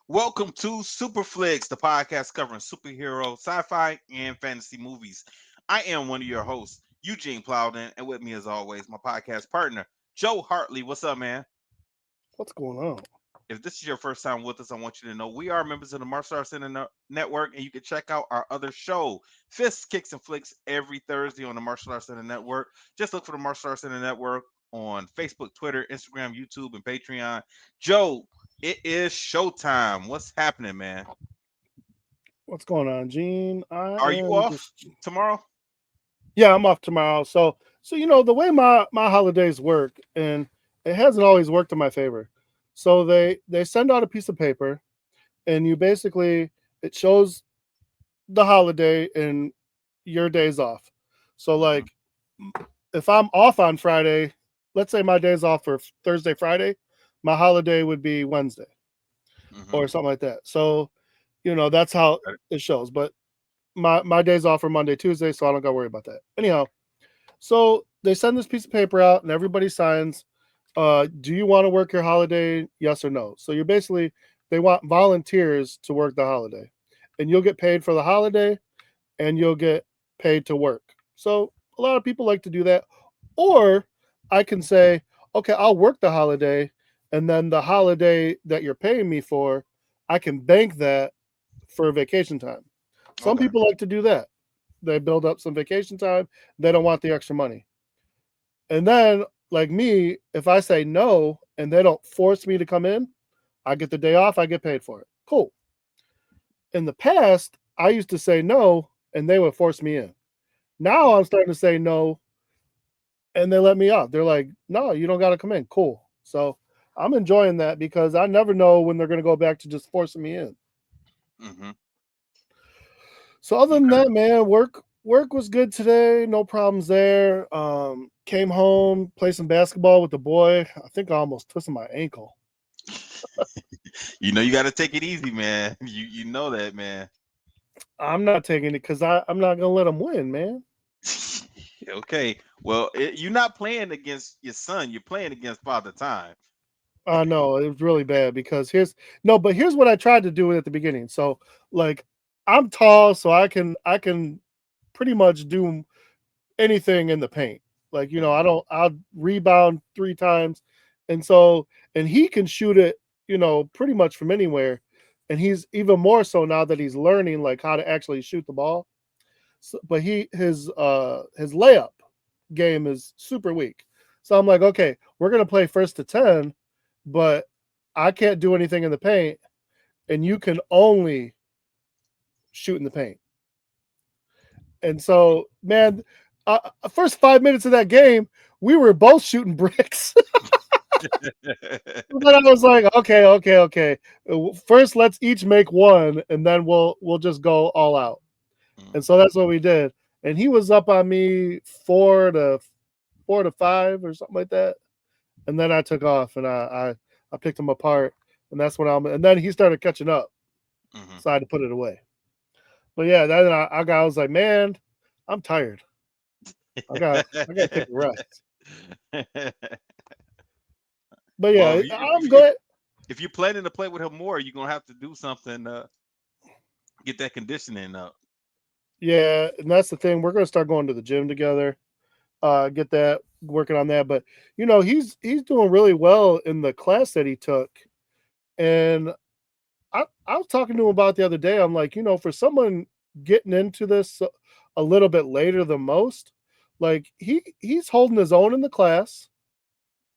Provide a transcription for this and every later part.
Welcome to Super Flixx, the podcast covering superhero, sci-fi, and fantasy movies. I am one of your hosts, Eugene Plowden, and with me, as always, my podcast partner, Joe Hartley. What's up, man? What's going on? If this is your first time with us, I want you to know we are members of the Martial Arts Network, and you can check out our other show, Fists, Kicks, and Flicks, every Thursday on the Martial Arts Center Network. Just look for the Martial Arts Center Network on Facebook, Twitter, Instagram, YouTube, and Patreon. Joe, it is showtime. What's happening, man? What's going on, Gene? I Are you am off just tomorrow? I'm off tomorrow. So the way my holidays work, and it hasn't always worked in my favor. So they send out a piece of paper, and you basically it shows the holiday and your days off. So Hmm. like if I'm off on Friday, let's say my days off for Thursday, Friday, my holiday would be Wednesday Hmm. or something like that. So that's how it shows. But my days off are Monday, Tuesday, so I don't got to worry about that. Anyhow, so they send this piece of paper out and everybody signs. Do you want to work your holiday? Yes or no. So you're basically they want volunteers to work the holiday, and you'll get paid for the holiday, and you'll get paid to work. So a lot of people like to do that. Or I can say, okay, I'll work the holiday, and then the holiday that you're paying me for, I can bank that for vacation time. Some Okay. people like to do that. They build up some vacation time. They don't want the extra money. And then, like me, if I say no and they don't force me to come in, I get the day off. I get paid for it. Cool. In the past, I used to say no and they would force me in. Now I'm starting to say no and they let me off. They're like, no, you don't got to come in. Cool. So I'm enjoying that because I never know when they're going to go back to just forcing me in. Hmm. So other than Okay. that, man, work was good today. No problems there. Came home, played some basketball with the boy. I think I almost twisted my ankle. You know you got to take it easy, man. You know that, man. I'm not taking it because I'm not gonna let him win, man. Okay. Well, you're not playing against your son. You're playing against Father Time. I know it was really bad because here's what I tried to do at the beginning. So like I'm tall, so I can pretty much do anything in the paint. Like, I Hmm. don't I'll rebound 3 times. And so and he can shoot it, pretty much from anywhere. And he's even more so now that he's learning like how to actually shoot the ball. So, but his layup game is super weak. So I'm like, okay, we're gonna play first to 10, but I can't do anything in the paint, and you can only shoot in the paint. And so, man, first 5 minutes of that game, we were both shooting bricks. But I was like, okay, okay, okay. First, let's each make one, and then we'll just go all out. And so that's what we did. And he was up on me 4-5 or something like that. And then I took off and I picked him apart. And that's when I'm. And then he started catching up, Hmm. so I had to put it away. But yeah, then I was like, man, I'm tired. I got to take a rest. But Well, yeah, if I'm you good. if you're planning to play with him more, you're gonna have to do something get that conditioning up. Yeah, and that's the thing. We're gonna start going to the gym together. Get that working on that. But he's doing really well in the class that he took. And I was talking to him about the other day. I'm like, for someone getting into this a little bit later than most, like he's holding his own in the class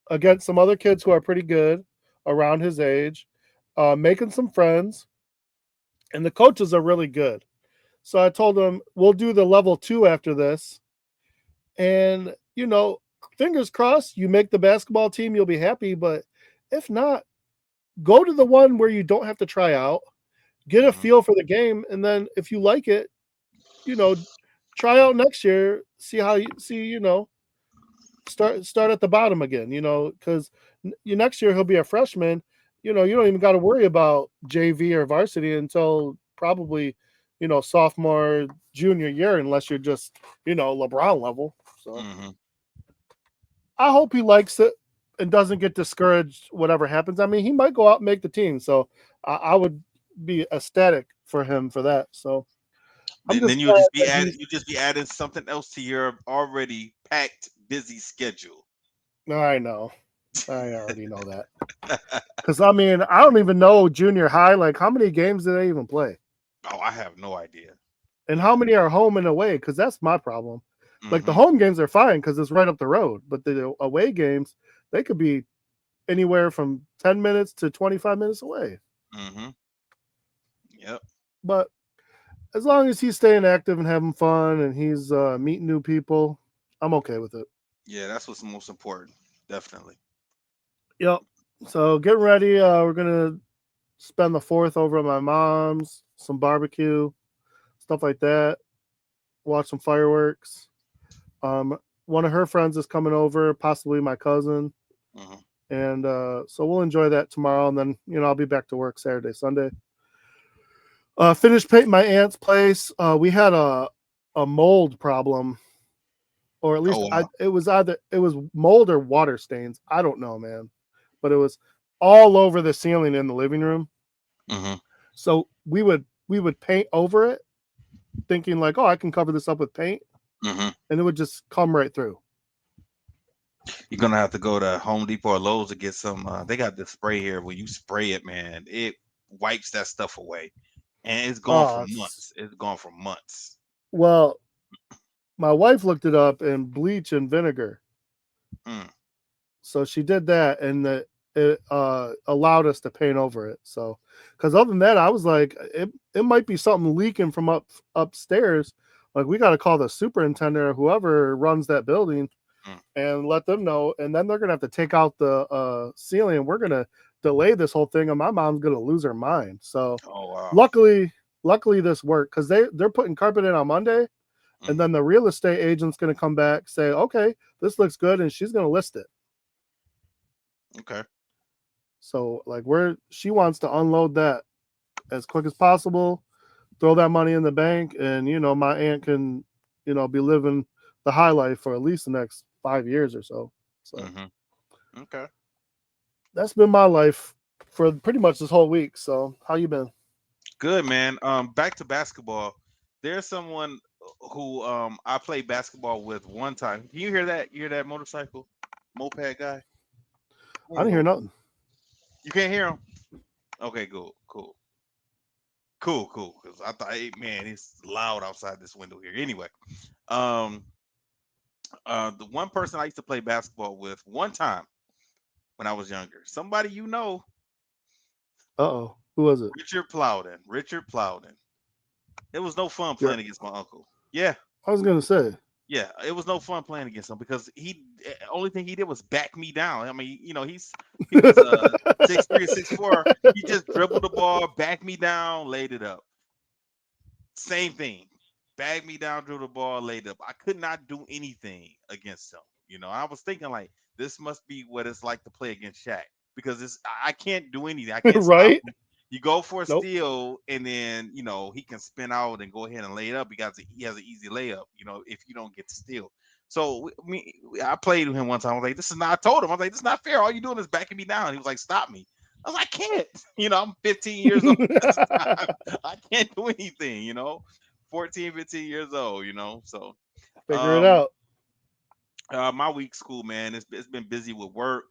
against some other kids who are pretty good around his age, making some friends, and the coaches are really good. So I told him we'll do the level 2 after this, and fingers crossed, you make the basketball team, you'll be happy. But if not, go to the one where you don't have to try out, get a Hmm. feel for the game, and then if you like it, you know, try out next year. See how you see. Start at the bottom again. Because next year he'll be a freshman. You don't even got to worry about JV or varsity until probably sophomore junior year, unless you're just LeBron level. So Hmm. I hope he likes it. and doesn't get discouraged whatever happens. I mean, he might go out and make the team, so I would be ecstatic for him for that. So I'm Then just you'll glad just be that adding he's. you just be adding something else to your already packed busy schedule. I know, I already know that because I mean, I don't even know junior high. Like, how many games do they even play, Oh, I have no idea. and how Yeah. many are home and away? Because that's my problem. Like the Mm-hmm. home games are fine because it's right up the road, but the away games they could be anywhere from 10 minutes to 25 minutes away. Mm-hmm. Yep. But as long as he's staying active and having fun and he's meeting new people, I'm okay with it. Yeah, that's what's most important. Definitely. Yep. So getting ready. We're gonna spend the fourth over at my mom's, some barbecue, stuff like that. Watch some fireworks. One of her friends is coming over, possibly my cousin, Mm-hmm. and so we'll enjoy that tomorrow. And then I'll be back to work Saturday, Sunday. Finished painting my aunt's place. We had a mold problem, or at Oh least wow. it was mold or water stains. I don't know, man, but it was all over the ceiling in the living room. Mm-hmm. So we would paint over it, thinking like, oh, I can cover this up with paint, Mm-hmm. and it would just come right through. You're gonna have to go to Home Depot or Lowe's to get some. They got this spray here. When you spray it, man, it wipes that stuff away, and it's gone for Oh, months. It's gone for months. well, my wife looked it up in bleach and vinegar. Mm. So she did that, and it allowed us to paint over it. So, because other than that, I was like, it might be something leaking from upstairs. Like we got to call the superintendent or whoever runs that building Mm. and let them know. And then they're gonna have to take out the ceiling, and we're gonna delay this whole thing, and my mom's gonna lose her mind. So, Oh wow. luckily, luckily this worked because they're putting carpet in on Monday, and Mm-hmm. then the real estate agent's gonna come back say, okay, this looks good, and she's gonna list it. Okay. So like she wants to unload that as quick as possible, throw that money in the bank, and my aunt can be living the high life for at least the next 5 years or so. So Mm-hmm. Okay. that's been my life for pretty much this whole week. So how you been? Good man. Back to basketball. There's someone who I played basketball with one time. Can you hear that? You hear that motorcycle, moped guy? I didn't hear Whoa. nothing. You can't hear him. Okay, cool, cool, cool. Because I thought, hey, man, it's loud outside this window here. Anyway, um, the one person I used to play basketball with one time when I was younger, somebody you know, Uh oh, who was it? Richard Plowden. Richard Plowden. It was no fun You're. playing against my uncle. Yeah, I was gonna say. yeah, it was no fun playing against him because only thing he did was back me down. I mean, he was 6'3" or 6'4". He just dribbled the ball, backed me down, laid it up. Same thing. Bag me down, dribble the ball, laid up. I could not do anything against him. I was thinking like this must be what it's like to play against Shaq because I can't do anything. I can't stop Right? him. You go for a Nope. steal, and then he can spin out and go ahead and lay it up because he has an easy layup. If you don't get the steal. So I played with him one time. I was like, "This is not." I told him, "I was like, this is not fair. All you doing is backing me down." He was like, "Stop me." I was like, "I can't." I'm 15 years old at this time. I can't do anything. 14, 15 years old. So Figure it um, out. my week's cool, man. It's been busy with work.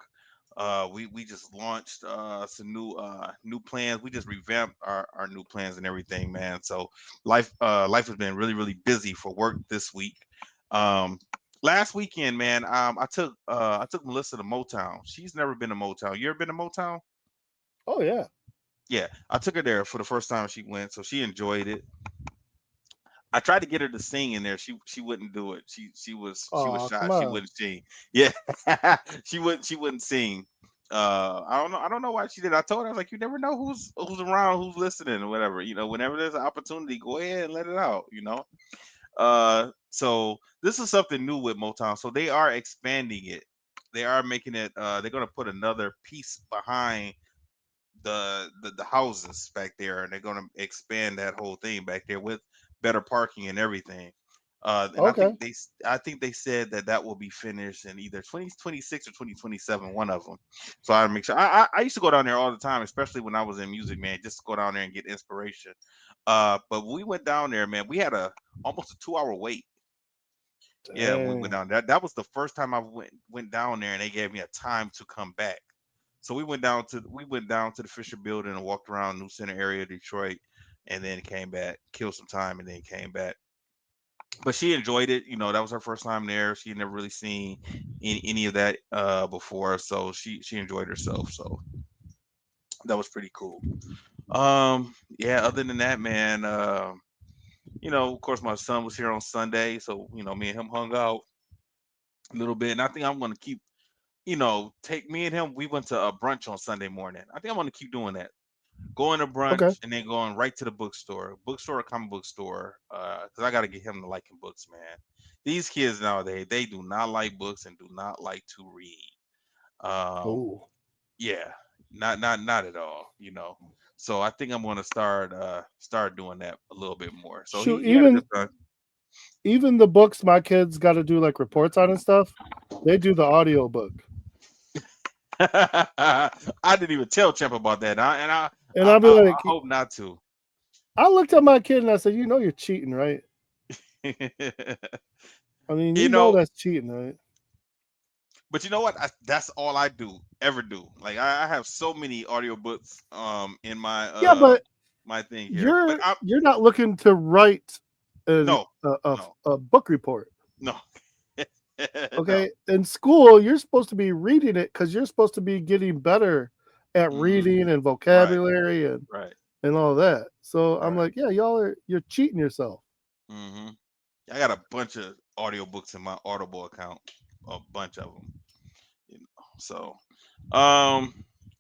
We just launched some new plans. We just revamped our new plans and everything, man. So life has been really really busy for work this week. Um, last weekend, man, I took Melissa to Motown. She's never been to Motown. You ever been to Motown? Oh yeah. Yeah, I took her there for the first time she went, so she enjoyed it. I tried to get her to sing in there. She wouldn't do it. She was Oh, shy. come She on. wouldn't sing. Yeah, she wouldn't sing. I don't know why she did. I told her I was like, you never know who's around, who's listening, or whatever. Whenever there's an opportunity, go ahead and let it out. So this is something new with Motown. So they are expanding it. They are making it. They're gonna put another piece behind the houses back there, and they're gonna expand that whole thing back there with better parking and everything. And Okay. I think they said that that will be finished in either 2026 or 2027, one of them. So I make sure. I used to go down there all the time, especially when I was in music, man, just to go down there and get inspiration. But we went down there, man. We had a almost a 2 hour wait. Yeah, we went Dang. down. That was the first time I went down there, and they gave me a time to come back. So we went down to the Fisher Building and walked around New Center area, Detroit, and then came back, killed some time, and then came back. But she enjoyed it. You know, that was her first time there. She had never really seen any of that before, so she enjoyed herself. So that was pretty cool. Yeah. Other than that, man, you know, of course, my son was here on Sunday, so you know, me and him hung out a little bit, and I think I'm gonna keep, you know, take me and him. We went to a brunch on Sunday morning. I think I'm gonna keep doing that. Going to Okay. brunch and then going right to the bookstore or comic book store, because I got to get him to liking books, man. These kids nowadays, they do not like books and do not like to read. Um, Oh. yeah, not at all, you know. So I think I'm gonna start doing that a little bit more. So Shoot, he had a good time. even the books my kids got to do like reports on and stuff, they do the audio book. I didn't even tell Champ about that, And I'll be I like, hope not to. I looked at my kid and I said, you know, you're cheating, right? I mean, You you know know, that's cheating, right? but you know what? That's all I do ever do. Like I have so many audiobooks in my Yeah, but my thing here. But you're I'm you're not looking to write an no, no, a book report. no. No. Okay, in school, you're supposed to be reading it because you're supposed to be getting better at Hmm. reading and Right, vocabulary right, and all that. So I'm right. like, yeah, you're cheating yourself. Hmm. I got a bunch of audiobooks in my Audible account, a bunch of them. You know, so um,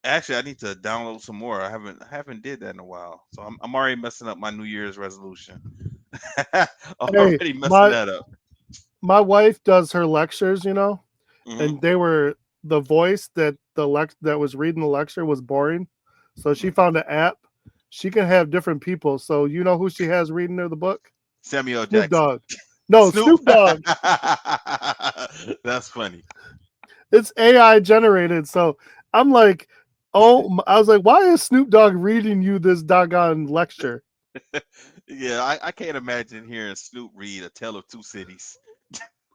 actually, I need to download some more. I haven't did that in a while, so I'm already messing up my New Year's resolution. I'm Hey, already messing my that up. my wife does her lectures, Hmm. and they were the voice that was reading the lecture was boring. So she found an app. She can have different people. So you know who she has reading her the book? Samuel Snoop Jackson. Dogg. No, Snoop. Snoop Dogg. That's funny. It's AI generated. So I'm like, I was like, why is Snoop Dogg reading you this doggone lecture? Yeah, I can't imagine hearing Snoop read A Tale of Two Cities.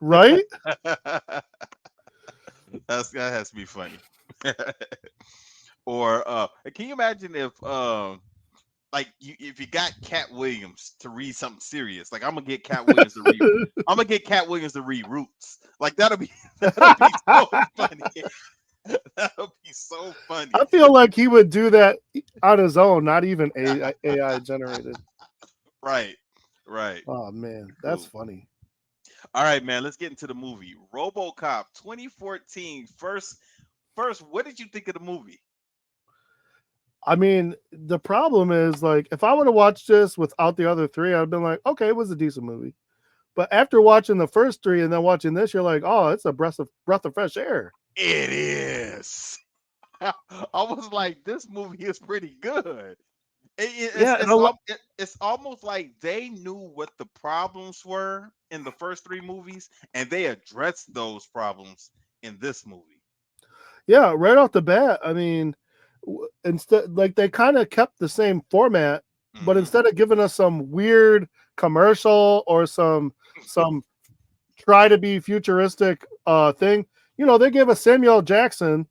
Right? That has to be funny. Or can you imagine if like if you got Cat Williams to read something serious? Like I'm gonna get Cat Williams to read Roots. Like that'll be that'll be so funny. That'll be so funny. I feel like he would do that on his own, not even AI generated. Right. Right. Oh man, that's Cool. funny. All right, man. Let's get into the movie. RoboCop 2014. First, what did you think of the movie? I mean, the problem is like if I would have watched this without the other three, I'd have been like, okay, it was a decent movie. But after watching the first three and then watching this, you're like, oh, it's a breath of fresh air. It is. I was like, this movie is pretty good. Yeah, and a lot. It's almost like they knew what the problems were in the first three movies, and they addressed those problems in this movie. Yeah, right off the bat. I mean, instead, like they kind of kept the same format, but Hmm. instead of giving us some weird commercial or some try to be futuristic thing, they gave us Samuel Jackson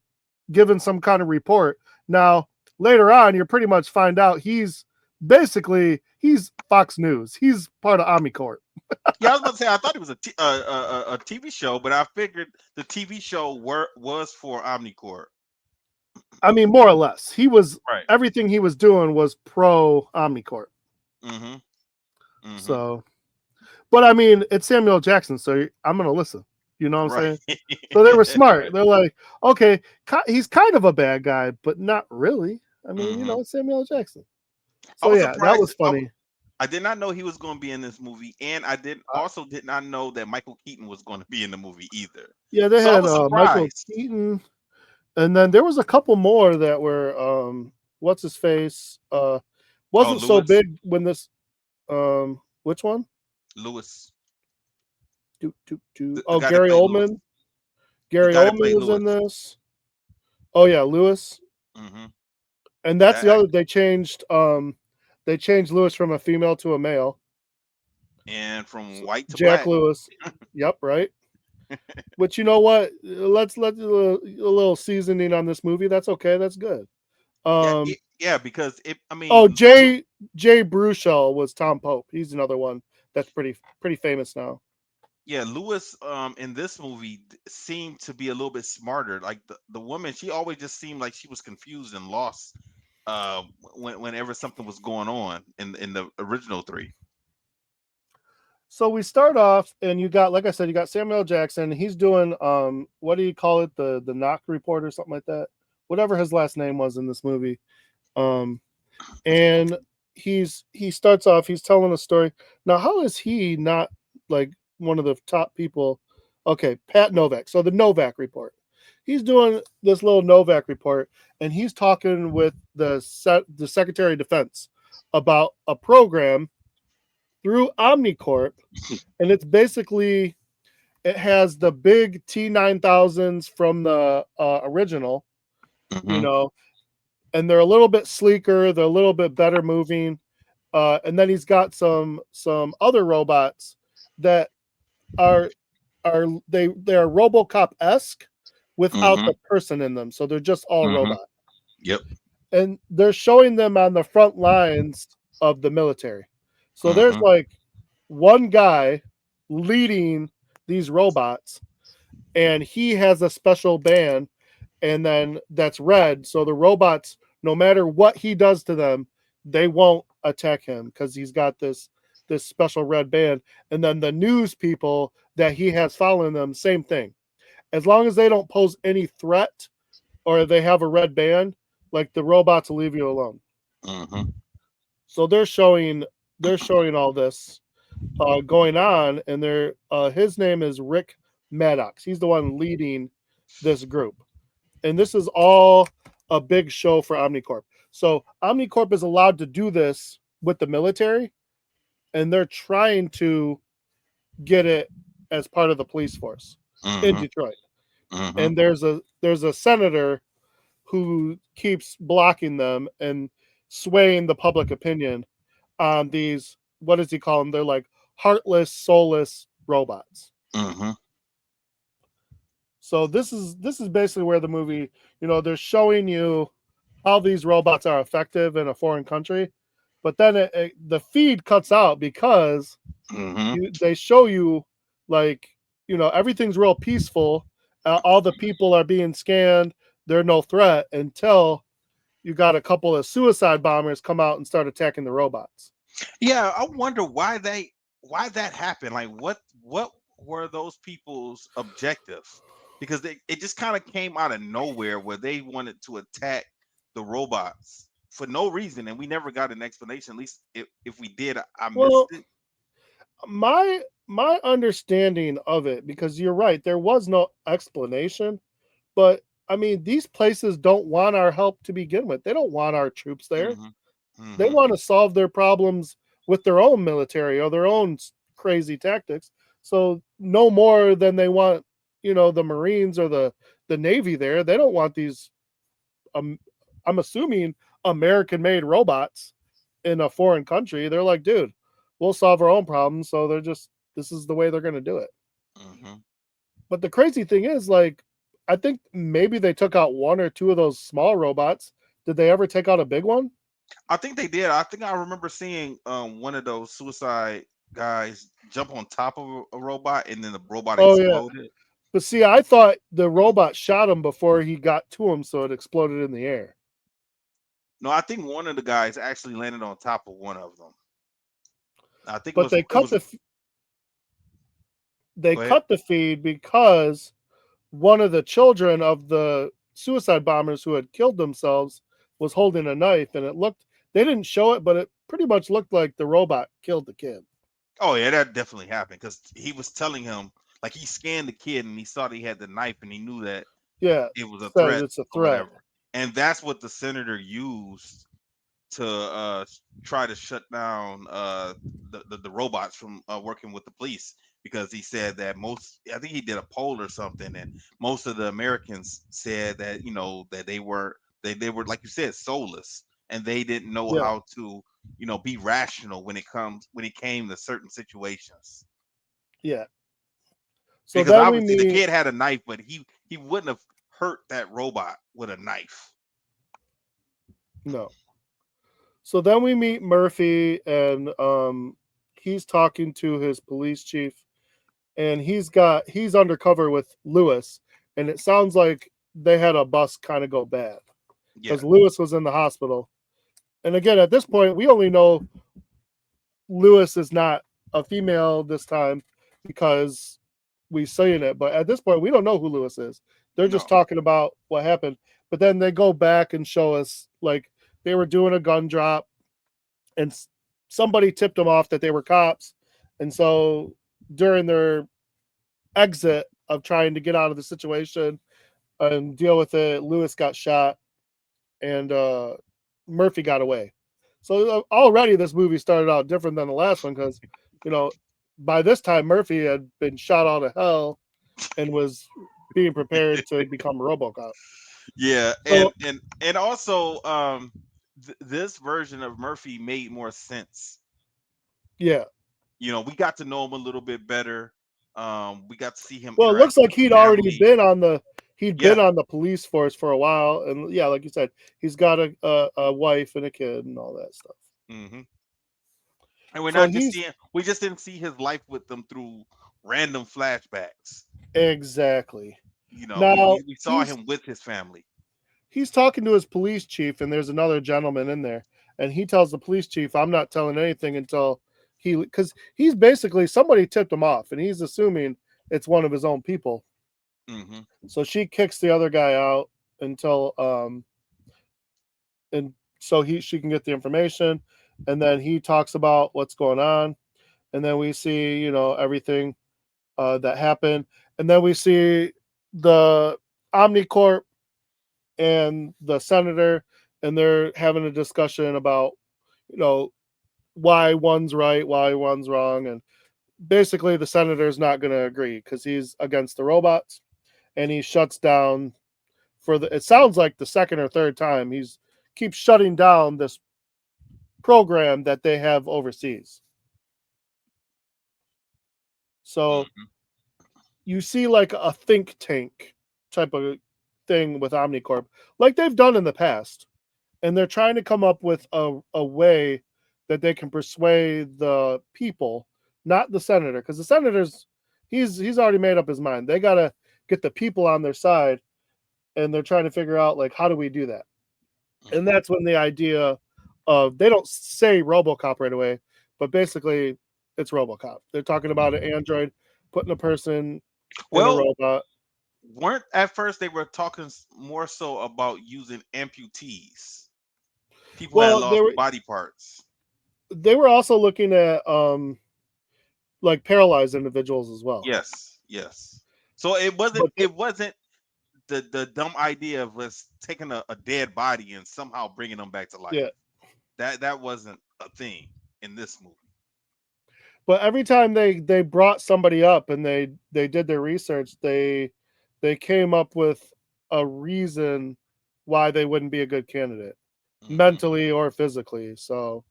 giving some kind of report. Now, later on, you pretty much find out he's Fox News. He's part of Omnicorp. Yeah, I was about to say I thought it was a TV show, but I figured the TV show was for Omnicorp. I mean, more or less, Right. everything he was doing was pro Omnicorp. Mm-hmm. Mm-hmm. So, but I mean, it's Samuel Jackson, so I'm gonna listen. You know what I'm Right. saying? So they were smart. Right. They're like, okay, he's kind of a bad guy, but not really. I mean, Mm-hmm. it's Samuel Jackson. I So was yeah, that surprised. was funny. I did not know he was going to be in this movie, and I Uh, did not know that Michael Keaton was going to be in the movie either. yeah, they So I had was Michael surprised. Keaton, and then there was a couple more that were what's his face Oh, wasn't so Lewis, big when this which one? Lewis. The Oh, guy that Gary played Lewis. Oldman. The Gary guy that Oldman played was in Lewis. this. Oh yeah, Lewis. Hmm. And that's That the other. actor. They changed Lewis from a female to a male. And from So, white to Jack black. Lewis. Yep, right. But you know what? Let's a little seasoning on this movie. That's okay. That's good. Yeah, Um. yeah, because it. I Oh, mean, Jay Bruchel was Tom Pope. He's another one that's pretty famous now. yeah, Lewis in this movie seemed to be a little bit smarter. Like the woman, she always just seemed like she was confused and lost whenever something was going on in the original three. So we start off, and you got, like I said, you got Samuel L. Jackson. He's doing what do you call it? The knock report or something like that. Whatever his last name was in this movie. Um, and he starts off. He's telling a story. Now, how is he not like one of the top people? Okay, Pat Novak. So the Novak report. He's doing this little Novak report, and he's talking with the Secretary of Defense about a program through Omnicorp, and it's basically it has the big T9000s from the original, you Hmm. know, and they're a little bit sleeker, they're a little bit better moving, and then he's got some other robots that are they're Robocop esque without Hmm. the person in them, so they're just all Hmm. robot, Yep. and they're showing them on the front lines of the military. So there's Hmm. like one guy leading these robots, and he has a special band, and then that's red, so the robots, no matter what he does to them, they won't attack him because he's got this special red band. And then the news people that he has following them, same thing, as long as they don't pose any threat or they have a red band, like the robots will leave you alone. Hmm. So they're showing all this going on, and his name is Rick Maddox. He's the one leading this group, and this is all a big show for Omnicorp. So Omnicorp is allowed to do this with the military, and they're trying to get it as part of the police force in Hmm. Detroit. Hmm. And there's a senator who keeps blocking them and swaying the public opinion on these, what does he call them? They're like heartless, soulless robots. Hmm. So this is basically where the movie, they're showing you how these robots are effective in a foreign country, but then the feed cuts out because Hmm. they show you like everything's real peaceful. All the people are being scanned. They're no threat until you got a couple of suicide bombers come out and start attacking the robots. Yeah, I wonder why that happened. Like, what were those people's objectives? Because it just kind of came out of nowhere where they wanted to attack the robots for no reason, and we never got an explanation. At least if we did, I missed Well, it. my understanding of it, because you're right, there was no explanation, but I mean, these places don't want our help to begin with. They don't want our troops there. Hmm. They Hmm. want to solve their problems with their own military or their own crazy tactics. So no more than they want, the Marines or the Navy there. They don't want these. Um, I'm assuming American-made robots in a foreign country. They're like, dude, we'll solve our own problems. So they're just this is the way they're going to do it. Hmm. But the crazy thing is, like, I think maybe they took out one or two of those small robots. Did they ever take out a big one? I think they did. I think I remember seeing one of those suicide guys jump on top of a robot, and then the robot Oh yeah. exploded. But see, I thought the robot shot him before he got to him, so it exploded in the air. No, I think one of the guys actually landed on top of one of them. I think But they it cut was. they Go ahead. cut the feed because one of the children of the suicide bombers who had killed themselves was holding a knife, and they didn't show it, but it pretty much looked like the robot killed the kid. Oh yeah, that definitely happened because he was telling him, like, he scanned the kid and he saw that he had the knife and he knew that Yeah, it was a said threat it's a or threat. whatever. And that's what the senator used to try to shut down the robots from working with the police. because he said that most, I think he did a poll or something, and most of the Americans said that, that they were like you said, soulless, and they didn't know Yeah, how to, be rational when it came to certain situations. yeah. So Because then we obviously the meet kid had a knife, but he wouldn't have hurt that robot with a knife. no. So then we meet Murphy, and he's talking to his police chief, and he's undercover with Lewis, and it sounds like they had a bus kind of go bad Yeah, because Lewis was in the hospital. And again, at this point, we only know Lewis is not a female this time because we seen it. But at this point, we don't know who Lewis is. They're just no, talking about what happened. But then they go back and show us like they were doing a gun drop, and somebody tipped them off that they were cops. And so during their exit of trying to get out of the situation and deal with it, Lewis got shot, and Murphy got away. So already this movie started out different than the last one because, you know, by this time Murphy had been shot out of hell and was being prepared to become Robocop. yeah, and So and and also, this version of Murphy made more sense. yeah, We got to know him a little bit better. We got to see him well, it looks interact with like the he'd already family. been on the Yeah. police force for a while, and yeah, like you said, he's got a wife and a kid and all that stuff. hmm And we're So not just he's seeing, we just didn't see his life with them through random flashbacks. exactly We, now we we saw he's him with his family. he's talking to his police chief, and there's another gentleman in there, and he tells the police chief, "I'm not telling anything until because he's basically somebody tipped him off, and he's assuming it's one of his own people." hmm So she kicks the other guy out until and so he she can get the information, and then he talks about what's going on, and then we see everything that happened, and then we see the Omnicorp and the senator, and they're having a discussion about you know why one's right, why one's wrong, and basically the senator's not going to agree because he's against the robots, and he shuts down for the. It sounds like the second or third time he's keeps shutting down this program that they have overseas. So hmm you see like a think tank type of thing with Omnicorp, like they've done in the past, and they're trying to come up with a way that they can persuade the people, not the senator, because the senator's he's already made up his mind. They gotta get the people on their side, and they're trying to figure out like how do we do that. And hmm that's when the idea of they don't say RoboCop right away, but basically it's RoboCop. They're talking about an android putting a person in a Well, robot. weren't at first they were talking more so about using amputees, people who had Well, lost body parts. they were also looking at like paralyzed individuals as well. Yes, yes. So it wasn't But it wasn't the dumb idea of us taking a dead body and somehow bringing them back to life. yeah, That wasn't a thing in this movie. but every time they brought somebody up and they did their research, they came up with a reason why they wouldn't be a good candidate hmm mentally or physically. So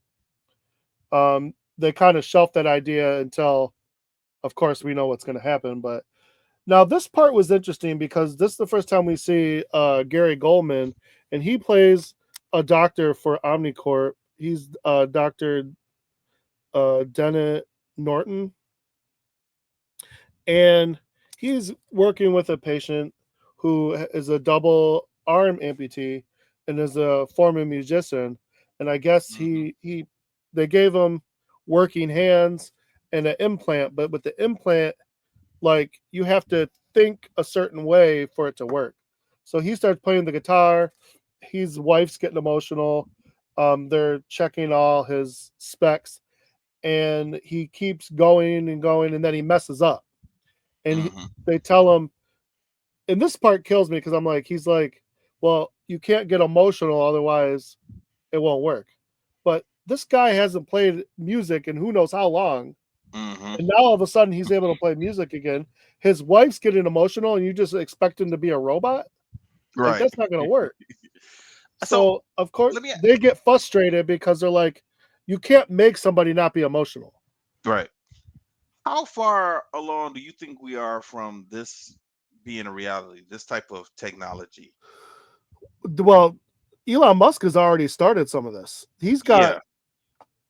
they kind of shelved that idea until, of course, we know what's going to happen. But now this part was interesting because this is the first time we see Gary Goldman, and he plays a doctor for Omnicorp. He's Doctor Dennett Norton, and he's working with a patient who is a double arm amputee and is a former musician. And I guess hmm he they gave him working hands and an implant, but with the implant, like you have to think a certain way for it to work. So he starts playing the guitar. His wife's getting emotional. They're checking all his specs, and he keeps going and going, and then he messes up. And hmm they tell him, and this part kills me because I'm like, he's like, well, you can't get emotional, otherwise it won't work. But this guy hasn't played music in who knows how long, Mm-hmm. And now all of a sudden he's able to play music again. His wife's getting emotional, and you just expect him to be a robot? Like, Right. that's not going to work. So So, of course, let me. they get frustrated because they're like, you can't make somebody not be emotional. Right. How far along do you think we are from this being a reality? This type of technology. Well, Elon Musk has already started some of this. He's got Yeah.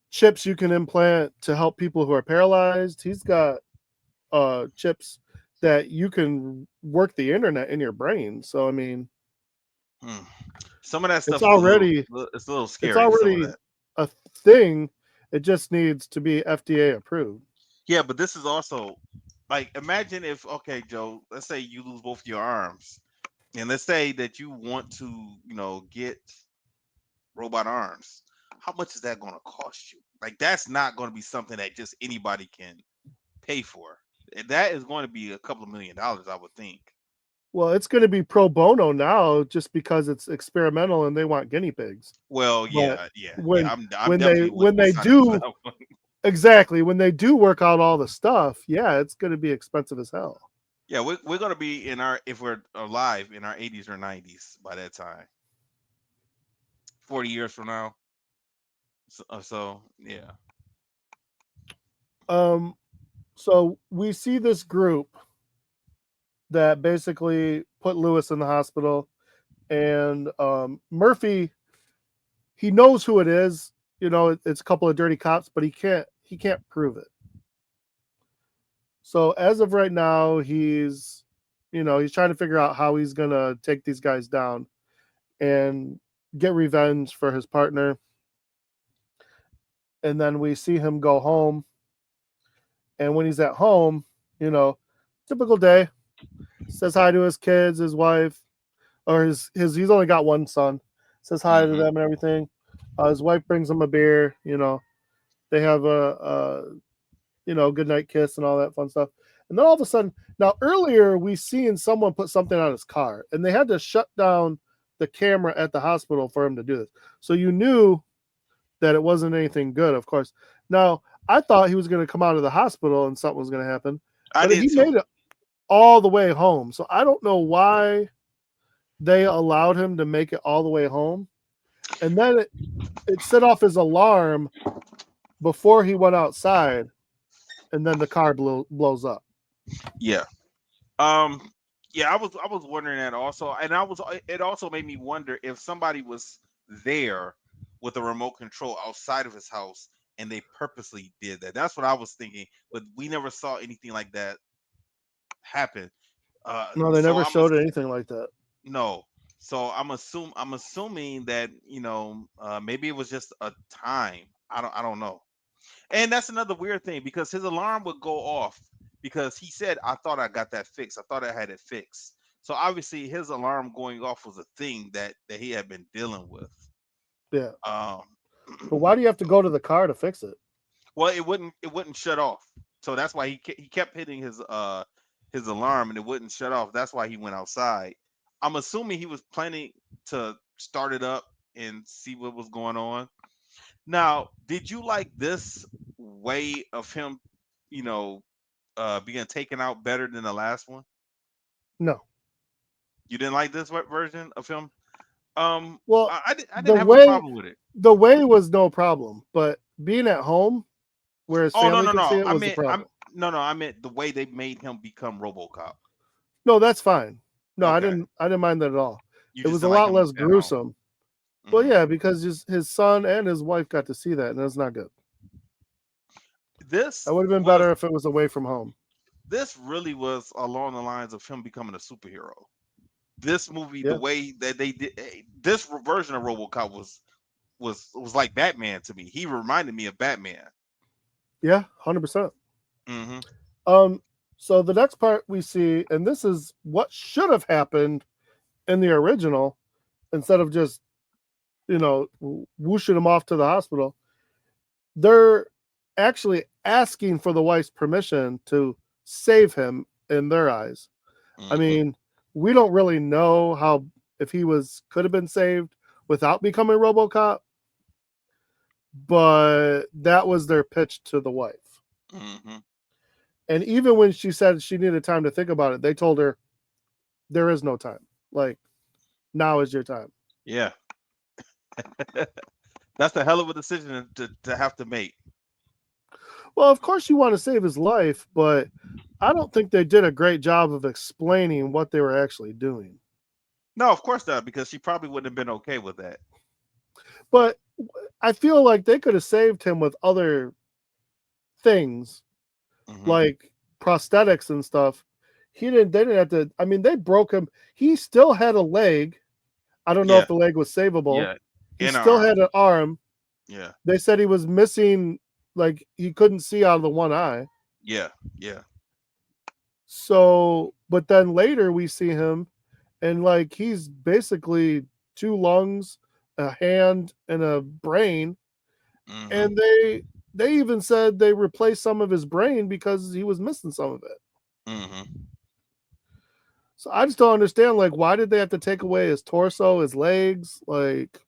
chips you can implant to help people who are paralyzed. He's got chips that you can work the internet in your brain. So I mean, Hmm. Some of that it's stuff is a little. already It's a little it's scary. Some of already that. a thing. It just needs to be FDA approved. Yeah, but this is also like imagine if okay, Joe, let's say you lose both your arms. And let's say that you want to, get robot arms. How much is that going to cost you? Like that's not going to be something that just anybody can pay for. That is going to be a couple of $1 million, I would think. Well, it's going to be pro bono now just because it's experimental and they want guinea pigs. Well, But yeah, yeah, yeah. when I'm when they definitely wouldn't when be they signing up for do that one. exactly when they do work out all the stuff, yeah, it's going to be expensive as hell. Yeah, we're gonna be in our if we're alive in our 80s or 90s by that time. 40 years from now. So yeah. Um, so we see this group that basically put Lewis in the hospital, and Murphy, he knows who it is. You know, it's a couple of dirty cops, but he can't prove it. So as of right now, he's trying to figure out how he's gonna take these guys down and get revenge for his partner. And then we see him go home, and when he's at home, you know, typical day, says hi to his kids, his wife, or his he's only got one son. Says hi to Hmm. them and everything. His wife brings him a beer. They have a good night kiss and all that fun stuff. And then all of a sudden, now earlier we seen someone put something on his car, and they had to shut down the camera at the hospital for him to do this. So you knew that it wasn't anything good, of course. Now I thought he was going to come out of the hospital and something was going to happen, I but did he too. made it all the way home. So I don't know why they allowed him to make it all the way home. And then it set off his alarm before he went outside, and then the car blows up. Yeah. Um, yeah, I was wondering that also, and it also made me wonder if somebody was there with a remote control outside of his house and they purposely did that. That's what I was thinking, but we never saw anything like that happen. No, they So never showed anything like that. no. So I'm assuming that maybe it was just a time. I don't know. And that's another weird thing because his alarm would go off because he said, I thought I got that fixed. I thought I had it fixed. So obviously his alarm going off was a thing that he had been dealing with. Yeah. Um But why do you have to go to the car to fix it? well it wouldn't shut off. So that's why he kept hitting his alarm and it wouldn't shut off. That's why he went outside. I'm assuming he was planning to start it up and see what was going on. Now, did you like this way of him, you know, being taken out better than the last one? No. You didn't like this version of him? Well, I the didn't have a way problem with it. the way was no problem, but being at home where his Oh no family no can see no! it I was the meant I'm problem. no no I meant the way they made him become RoboCop. No, that's fine. No, I Okay, didn't I didn't mind that at all. you It just was a didn't like lot him less at home. gruesome. Well, Hmm. yeah, because his son and his wife got to see that, and it's not good. It This would have been was better if it was away from home. this really was along the lines of him becoming a superhero. This movie, the Yeah, way that they did this version of RoboCop was like Batman to me. He reminded me of Batman. yeah, 100%. Hmm. Um, so the next part we see, and this is what should have happened in the original, instead of just whooshing him off to the hospital. They're actually asking for the wife's permission to save him in their eyes. I Hmm. mean, we don't really know how if he was could have been saved without becoming RoboCop, but that was their pitch to the wife. Mm-hmm. And even when she said she needed time to think about it, they told her there is no time. Like, now is your time. Yeah. That's a hell of a decision to have to make. Well, of course you want to save his life, but I don't think they did a great job of explaining what they were actually doing. No, of course not, because she probably wouldn't have been okay with that. But I feel like they could have saved him with other things Hmm. like prosthetics and stuff. They didn't have to. I mean, they broke him. He still had a leg. I don't know if Yeah, the leg was savable. yeah. He In her still arm. had an arm. Yeah, They said he was missing, like he couldn't see out of the one eye. yeah, yeah. So, but then later we see him, and like he's basically two lungs, a hand, and a brain. Hmm. And they even said they replaced some of his brain because he was missing some of it. Hmm. So I just don't understand, like, why did they have to take away his torso, his legs? Like,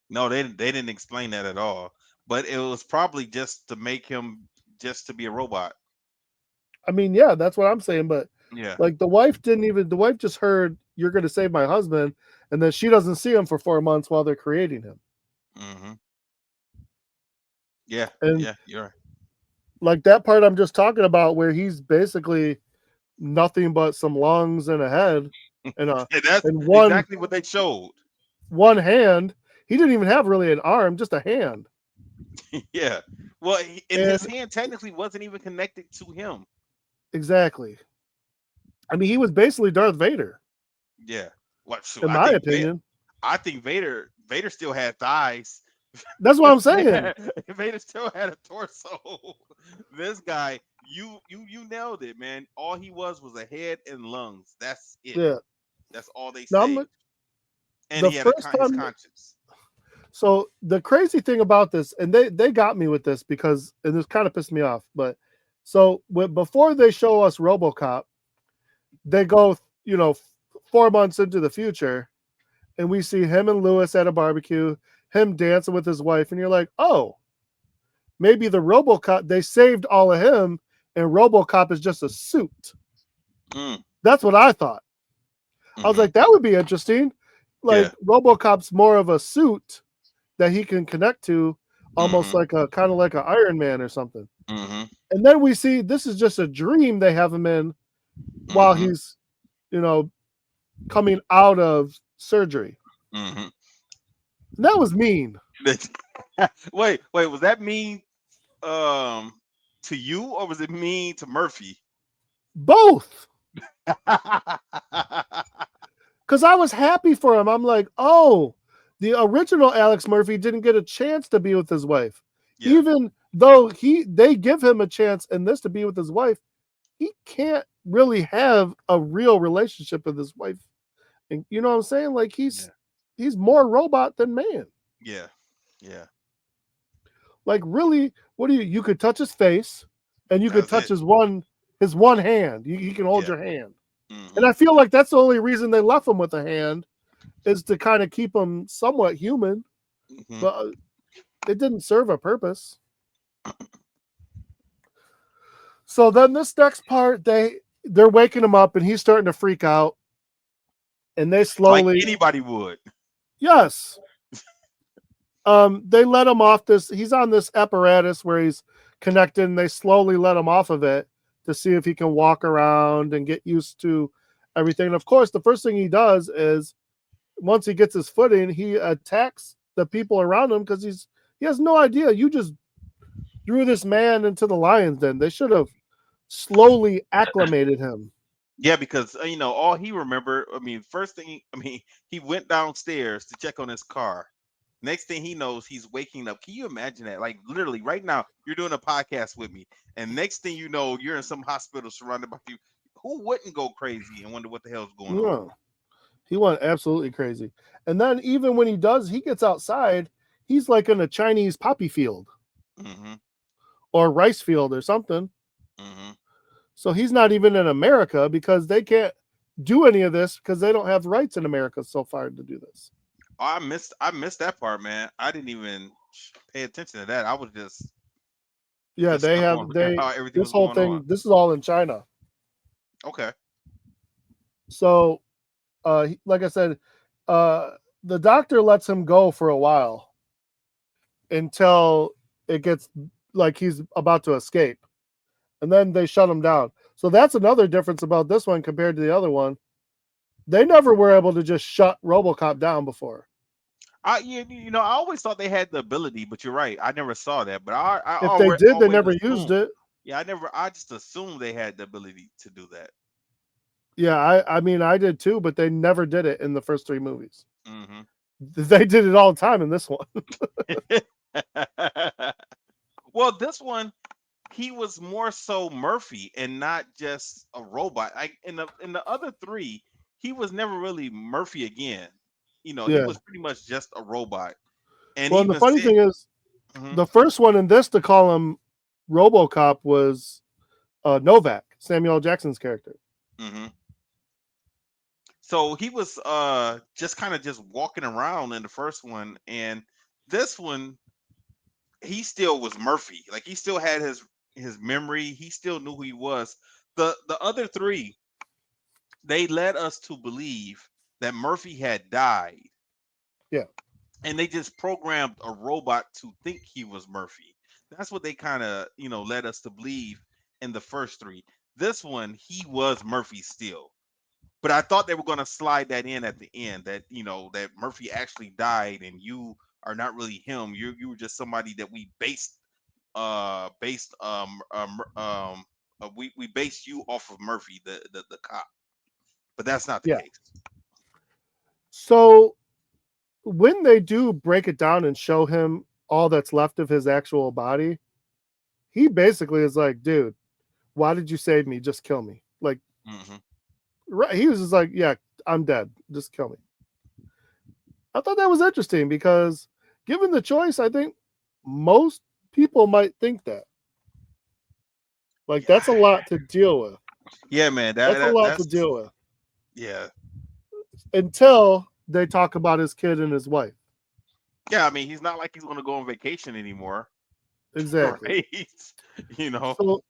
No, they didn't explain that at all. But it was probably just to make him just to be a robot. I mean, yeah, that's what I'm saying. But Yeah. like, the wife just heard you're going to save my husband, and then she doesn't see him for 4 months while they're creating him. Hmm. Yeah, And yeah. You're right. like that part I'm just talking about, where he's basically nothing but some lungs and a head, and a And that's and exactly what they showed. one hand. He didn't even have really an arm, just a hand. Yeah. Well, and And his hand technically wasn't even connected to him. exactly. I mean, he was basically Darth Vader, Yeah. What? Shoot, in my opinion. I think Vader still had thighs. That's what I'm saying. Vader still had a torso. This guy, you nailed it, man. All he was a head and lungs. That's it. Yeah. That's all they Now, saved. And the he had a first his time. conscience. So the crazy thing about this, and they got me with this because, and this kind of pissed me off. But so before they show us RoboCop, they go, 4 months into the future, and we see him and Lewis at a barbecue, him dancing with his wife, and you're like, oh, maybe the RoboCop, they saved all of him, and RoboCop is just a suit. Mm, That's what I thought. I was hmm. like, that would be interesting. Yeah. Like RoboCop's more of a suit that he can connect to, almost Hmm. like a kind of like an Iron Man or something. Hmm. And then we see this is just a dream they have him in while Hmm. he's, you know, coming out of surgery. Hmm. And that was mean. Wait, was that mean um to you or was it mean to Murphy? Both. Because I was happy for him. I'm like, oh, the original Alex Murphy didn't get a chance to be with his wife. Yeah. Even though they give him a chance in this to be with his wife, he can't really have a real relationship with his wife. And you know what I'm saying? Like Yeah. he's more robot than man. Yeah. Yeah. Like really, what do you could touch his face and you could That's touch it. his one hand. He can hold Yeah. your hand. And Hmm. I feel like that's the only reason they left him with a hand is to kind of keep him somewhat human, Hmm. but it didn't serve a purpose. So then this next part, they're waking him up and he's starting to freak out, and they Like slowly, anybody would. yes, they let him off this. He's on this apparatus where he's connected, and they slowly let him off of it to see if he can walk around and get used to everything. And of course, the first thing he does is once he gets his footing, he attacks the people around him because he has no idea. You just threw this man into the lion's den. They should have slowly acclimated him. Yeah, because all he remembered. I mean, first thing. I mean, he went downstairs to check on his car. Next thing he knows, he's waking up. Can you imagine that? Like literally, right now, you're doing a podcast with me, and next thing you know, you're in some hospital surrounded by you. Who wouldn't go crazy and wonder what the hell's going on? No, he went absolutely crazy. And then even when he gets outside, he's like in a Chinese poppy field Hmm. or rice field or something. Hmm. So he's not even in America because they can't do any of this because they don't have rights in America so far to do this. I missed that part, man. I didn't even pay attention to that. I was just Yeah, Just they stuck have on they how everything this was whole going on. thing. This is all in China. Okay. So, like I said, uh, the doctor lets him go for a while until it gets like he's about to escape, and then they shut him down. So that's another difference about this one compared to the other one. They never were able to just shut RoboCop down before. I always thought they had the ability, but you're right. I never saw that, but I If they did, they always never used assumed. it. Yeah, I just assumed they had the ability to do that. Yeah, I mean I did too, but they never did it in the first three movies. Hmm. They did it all the time in this one. Well, this one he was more so Murphy and not just a robot. Like in the other three, he was never really Murphy again. He Yeah. was pretty much just a robot. And Well, and the even funny said, thing is, mhm, the first one in this to call him RoboCop was Novak, Samuel L. Jackson's character. mhm. So he was just kind of just walking around in the first one, and this one he still was Murphy. Like he still had his memory. He still knew who he was. The other three, they led us to believe that Murphy had died, Yeah, and they just programmed a robot to think he was Murphy. That's what they kind of led us to believe in the first three. This one, he was Murphy still, but I thought they were going to slide that in at the end, that that Murphy actually died and you are not really him. You were just somebody that we based we based you off of Murphy, the cop, but that's not the yeah. case. So when they do break it down and show him all that's left of his actual body, he basically is like, dude, why did you save me? Just kill me. Like, Hmm. right? He was just like, yeah, I'm dead. Just kill me. I thought that was interesting because given the choice, I think most people might think that. Like, Yeah, that's a lot to deal with. yeah, man. That, That's a that lot to that's deal with yeah, until they talk about his kid and his wife. yeah. I mean, he's not like he's going to go on vacation anymore, Exactly. right? you know. So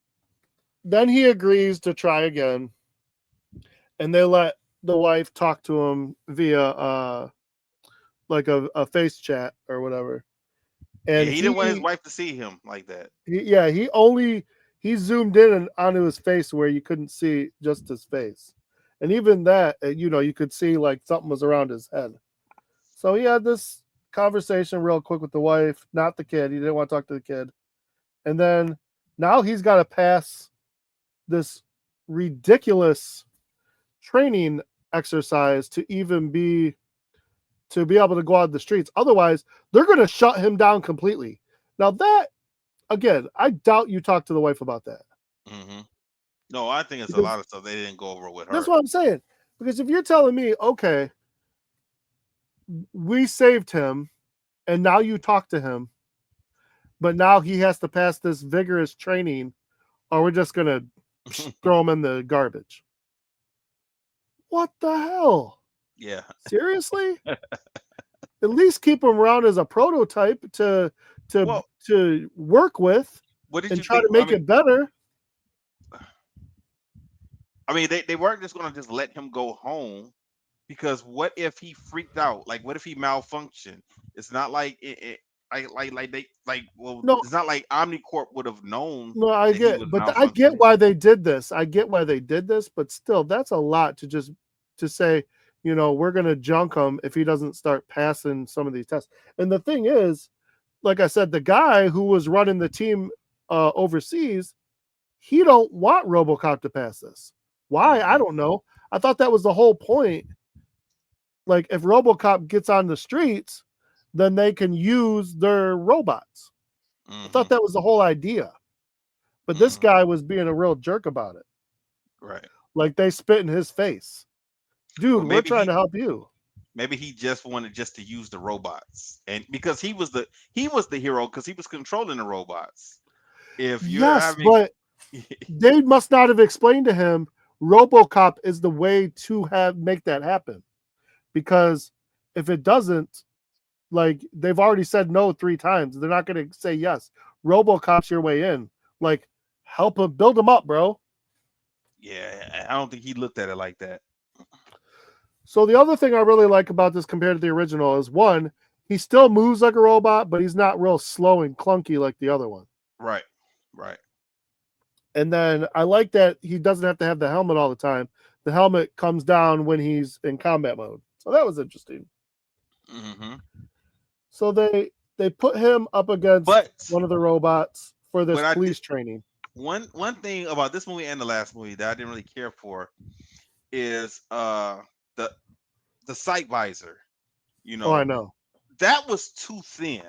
then he agrees to try again, and they let the wife talk to him via like a face chat or whatever. Yeah, And he didn't want his wife to see him like that. yeah, he zoomed in and onto his face where you couldn't see just his face, and even that, you could see like something was around his head. So he had this conversation real quick with the wife, not the kid. He didn't want to talk to the kid, and then now he's got to pass this ridiculous training exercise to be able to go out the streets. Otherwise, they're going to shut him down completely. Now that again, I doubt you talked to the wife about that Hmm. No, I think it's a because lot of stuff they didn't go over with that's her. what I'm saying. Because if you're telling me, okay, we saved him and now you talk to him, but now he has to pass this vigorous training, or we're just going to throw him in the garbage. What the hell? Yeah. Seriously? At least keep him around as a prototype to Well, to work with what did and you try think? to make it better. They weren't just gonna just let him go home, because what if he freaked out? Like, what if he malfunctioned? It's not like well, No, it's not like Omnicorp would have known no, I that he get, was but I get malfunctioning. why they did this. I get why they did this, but still, that's a lot to just to say. We're gonna junk him if he doesn't start passing some of these tests. And the thing is, like I said, the guy who was running the team overseas, he don't want RoboCop to pass this. Why? I Hmm. don't know. I thought that was the whole point. Like if RoboCop gets on the streets, then they can use their robots. I thought Hmm. that was the whole idea. But this Hmm. guy was being a real jerk about it. Right. Like they spit in his face. Dude, Or we're trying to help you. maybe he just wanted just to use the robots, and because he was the hero because he was controlling the robots. If you're Yes, having but they must not have explained to him RoboCop is the way to have make that happen. Because if it doesn't, like they've already said no 3 times, they're not going to say yes. Robocop's your way in. Like, help him, build him up, bro. Yeah, I don't think he looked at it like that. So the other thing I really like about this compared to the original is one, he still moves like a robot, but he's not real slow and clunky like the other one. Right, right. And then I like that he doesn't have to have the helmet all the time. The helmet comes down when he's in combat mode. So that was interesting. Hmm. So they put him up against But one of the robots for this what I did police training. one thing about this movie and the last movie that I didn't really care for is the the sight visor. You Oh, I know, know. that was too thin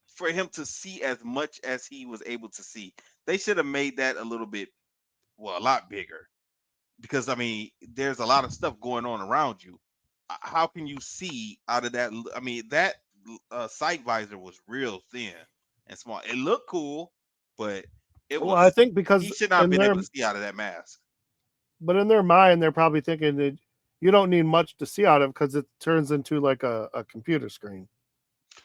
for him to see as much as he was able to see. They should have made that a little bit, well, a lot bigger, because I mean, there's a lot of stuff going on around you. How can you see out of that? I mean, that sight visor was real thin and small. It looked cool, but it Well, I was think he because should not have in been their able to see out of that mask. but in their mind they're probably thinking that you don't need much to see out of because it turns into like a computer screen.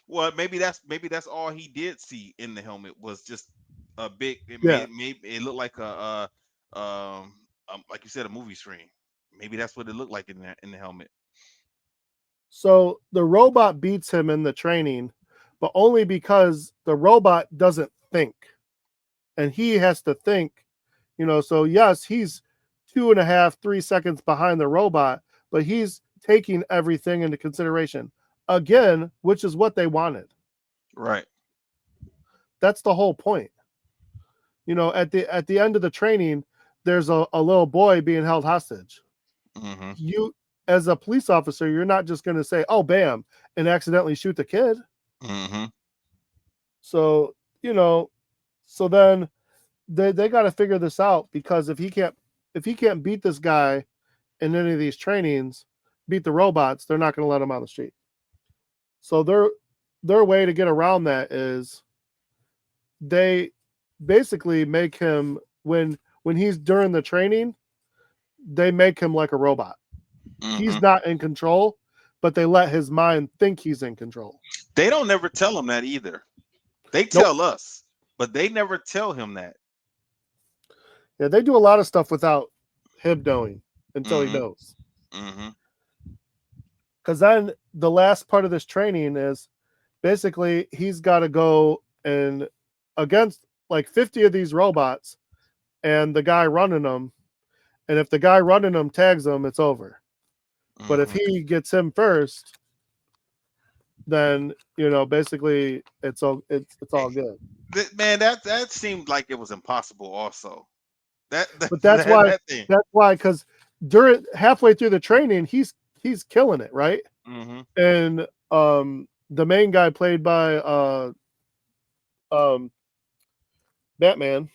Well, maybe that's all he did see in the helmet was just a big. Yeah. Made it looked like like you said, a movie screen. Maybe that's what it looked like in the helmet. So the robot beats him in the training, but only because the robot doesn't think. And he has to think, So yes, he's 2.5, 3 seconds behind the robot, but he's taking everything into consideration. Again, which is what they wanted. Right. That's the whole point. At the end of the training, there's a little boy being held hostage. Mm-hmm. You as a police officer, you're not just going to say, "Oh, bam," and accidentally shoot the kid. Mm-hmm. So, you know, so then they got to figure this out because if he can't beat this guy in any of these trainings, beat the robots, they're not going to let him on the street. So their way to get around that is they basically make him when he's during the training, they make him like a robot. Mm-hmm. He's not in control, but they let his mind think he's in control. They don't never tell him that either. They Nope. tell us, but they never tell him that. Yeah, they do a lot of stuff without him knowing until he Mm-hmm. knows. Mm-hmm. Because then the last part of this training is basically he's got to go and against like 50 of these robots and the guy running them. And if the guy running them tags him, it's over. But if Mm-hmm. he gets him first, then basically it's all good. Man, that seemed like it was impossible. Also, that that But that's that, why that thing. because during halfway through the training, he's killing it, right? Mm-hmm. And the main guy played by um Batman,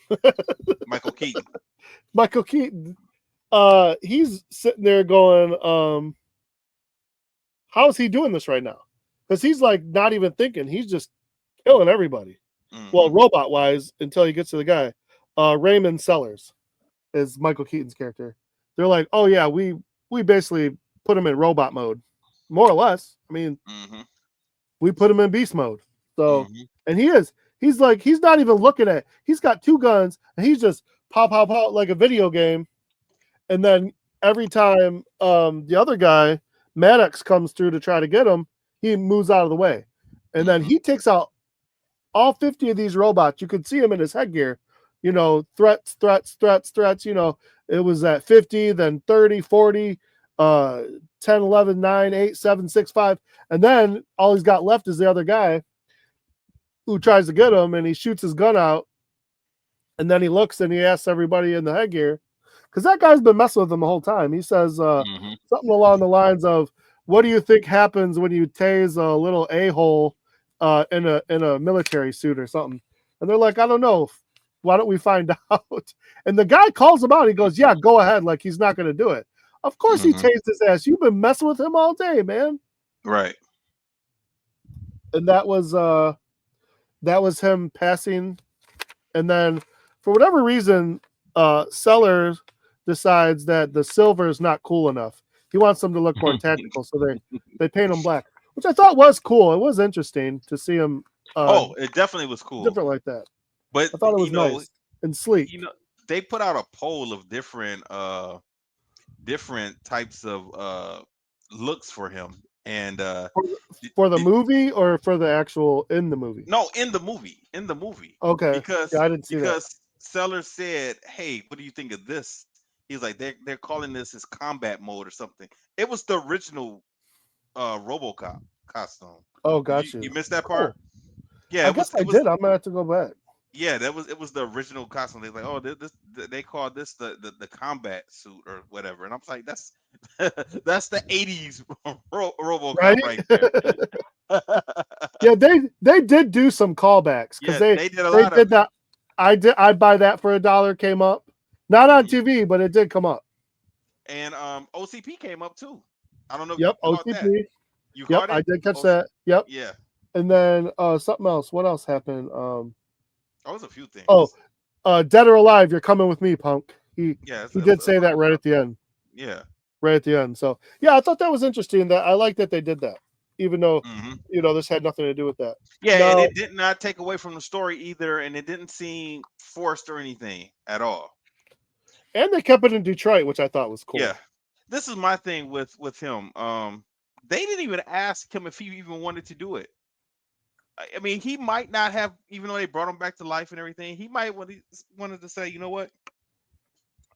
Michael Keaton. Michael Keaton, he's sitting there going, how is he doing this right now? Because he's like not even thinking, he's just killing everybody. Well, Mm-hmm. robot wise, until he gets to the guy. Raymond Sellers is Michael Keaton's character. They're like, oh yeah, we basically put him in robot mode, more or less. I mean, Mm-hmm. we put him in beast mode. So, Mm-hmm. and he's like, he's not even looking at. He's got two guns, and he's just pop, pop, pop like a video game. And then every time the other guy Maddox comes through to try to get him, he moves out of the way, and then Mm-hmm. he takes out all 50 of these robots. You could see him in his headgear. Threats, threats, threats, threats. It was at 50, then 30, 40, 10, 11, 9, 8, 7, 6, 5. And then all he's got left is the other guy who tries to get him, and he shoots his gun out. And then he looks and he asks everybody in the headgear, because that guy's been messing with him the whole time. He says Mm-hmm. something along the lines of, "What do you think happens when you tase a little a-hole in a military suit or something?" And they're like, "I don't know. Why don't we find out?" And the guy calls him out. He goes, "Yeah, go ahead." Like he's not going to do it. Of course he Mm-hmm. tased his ass. You've been messing with him all day, man. Right. And that was him passing. And then for whatever reason, Sellers decides that the silver is not cool enough. He wants them to look more tactical, so they paint them black, which I thought was cool. It was interesting to see him uh, Oh, it definitely was cool. different like that. But I thought it was nice and you sleek. know, they put out a poll of different types of looks for him, and For did, for the did, movie or for the actual in the movie? no, in the movie, Okay. Yeah, because I didn't see that. Sellers said, "Hey, what do you think of this?" He's like, "They're calling this his combat mode or something." It was the original RoboCop costume. Oh, Did got you you. missed that part? Cool. Yeah, I guess I it was did. I'm gonna have to go back. yeah, it was the original costume. They're like, oh, they call this the combat suit or whatever, and I'm like, that's the '80s Right? RoboCop right there. Yeah, they did do some callbacks because Yeah, they did a they lot of did it. that. I'd buy that for $1 came up. Not on Hmm. TV, but it did come up. And OCP came up too. I don't know if you Yep, caught that. OCP. You Yep, caught I it? did catch OC, that. Yep. yeah. And then something else. What else happened? Oh, it was a few Oh, things. Dead or Alive, you're coming with me, punk. Yeah, He did it say was a that lot of right stuff. at the end. Yeah. Right at the end. So yeah, I thought that was interesting. That I like that they did that, even though Hmm. this had nothing to do with that. Yeah, and Now, it did not take away from the story either, and it didn't seem forced or anything at all. and they kept it in Detroit, which I thought was Yeah, cool. this is my thing with him. They didn't even ask him if he even wanted to do it. I mean, he might not have, even though they brought him back to life and everything. He might wanted to say, you know what,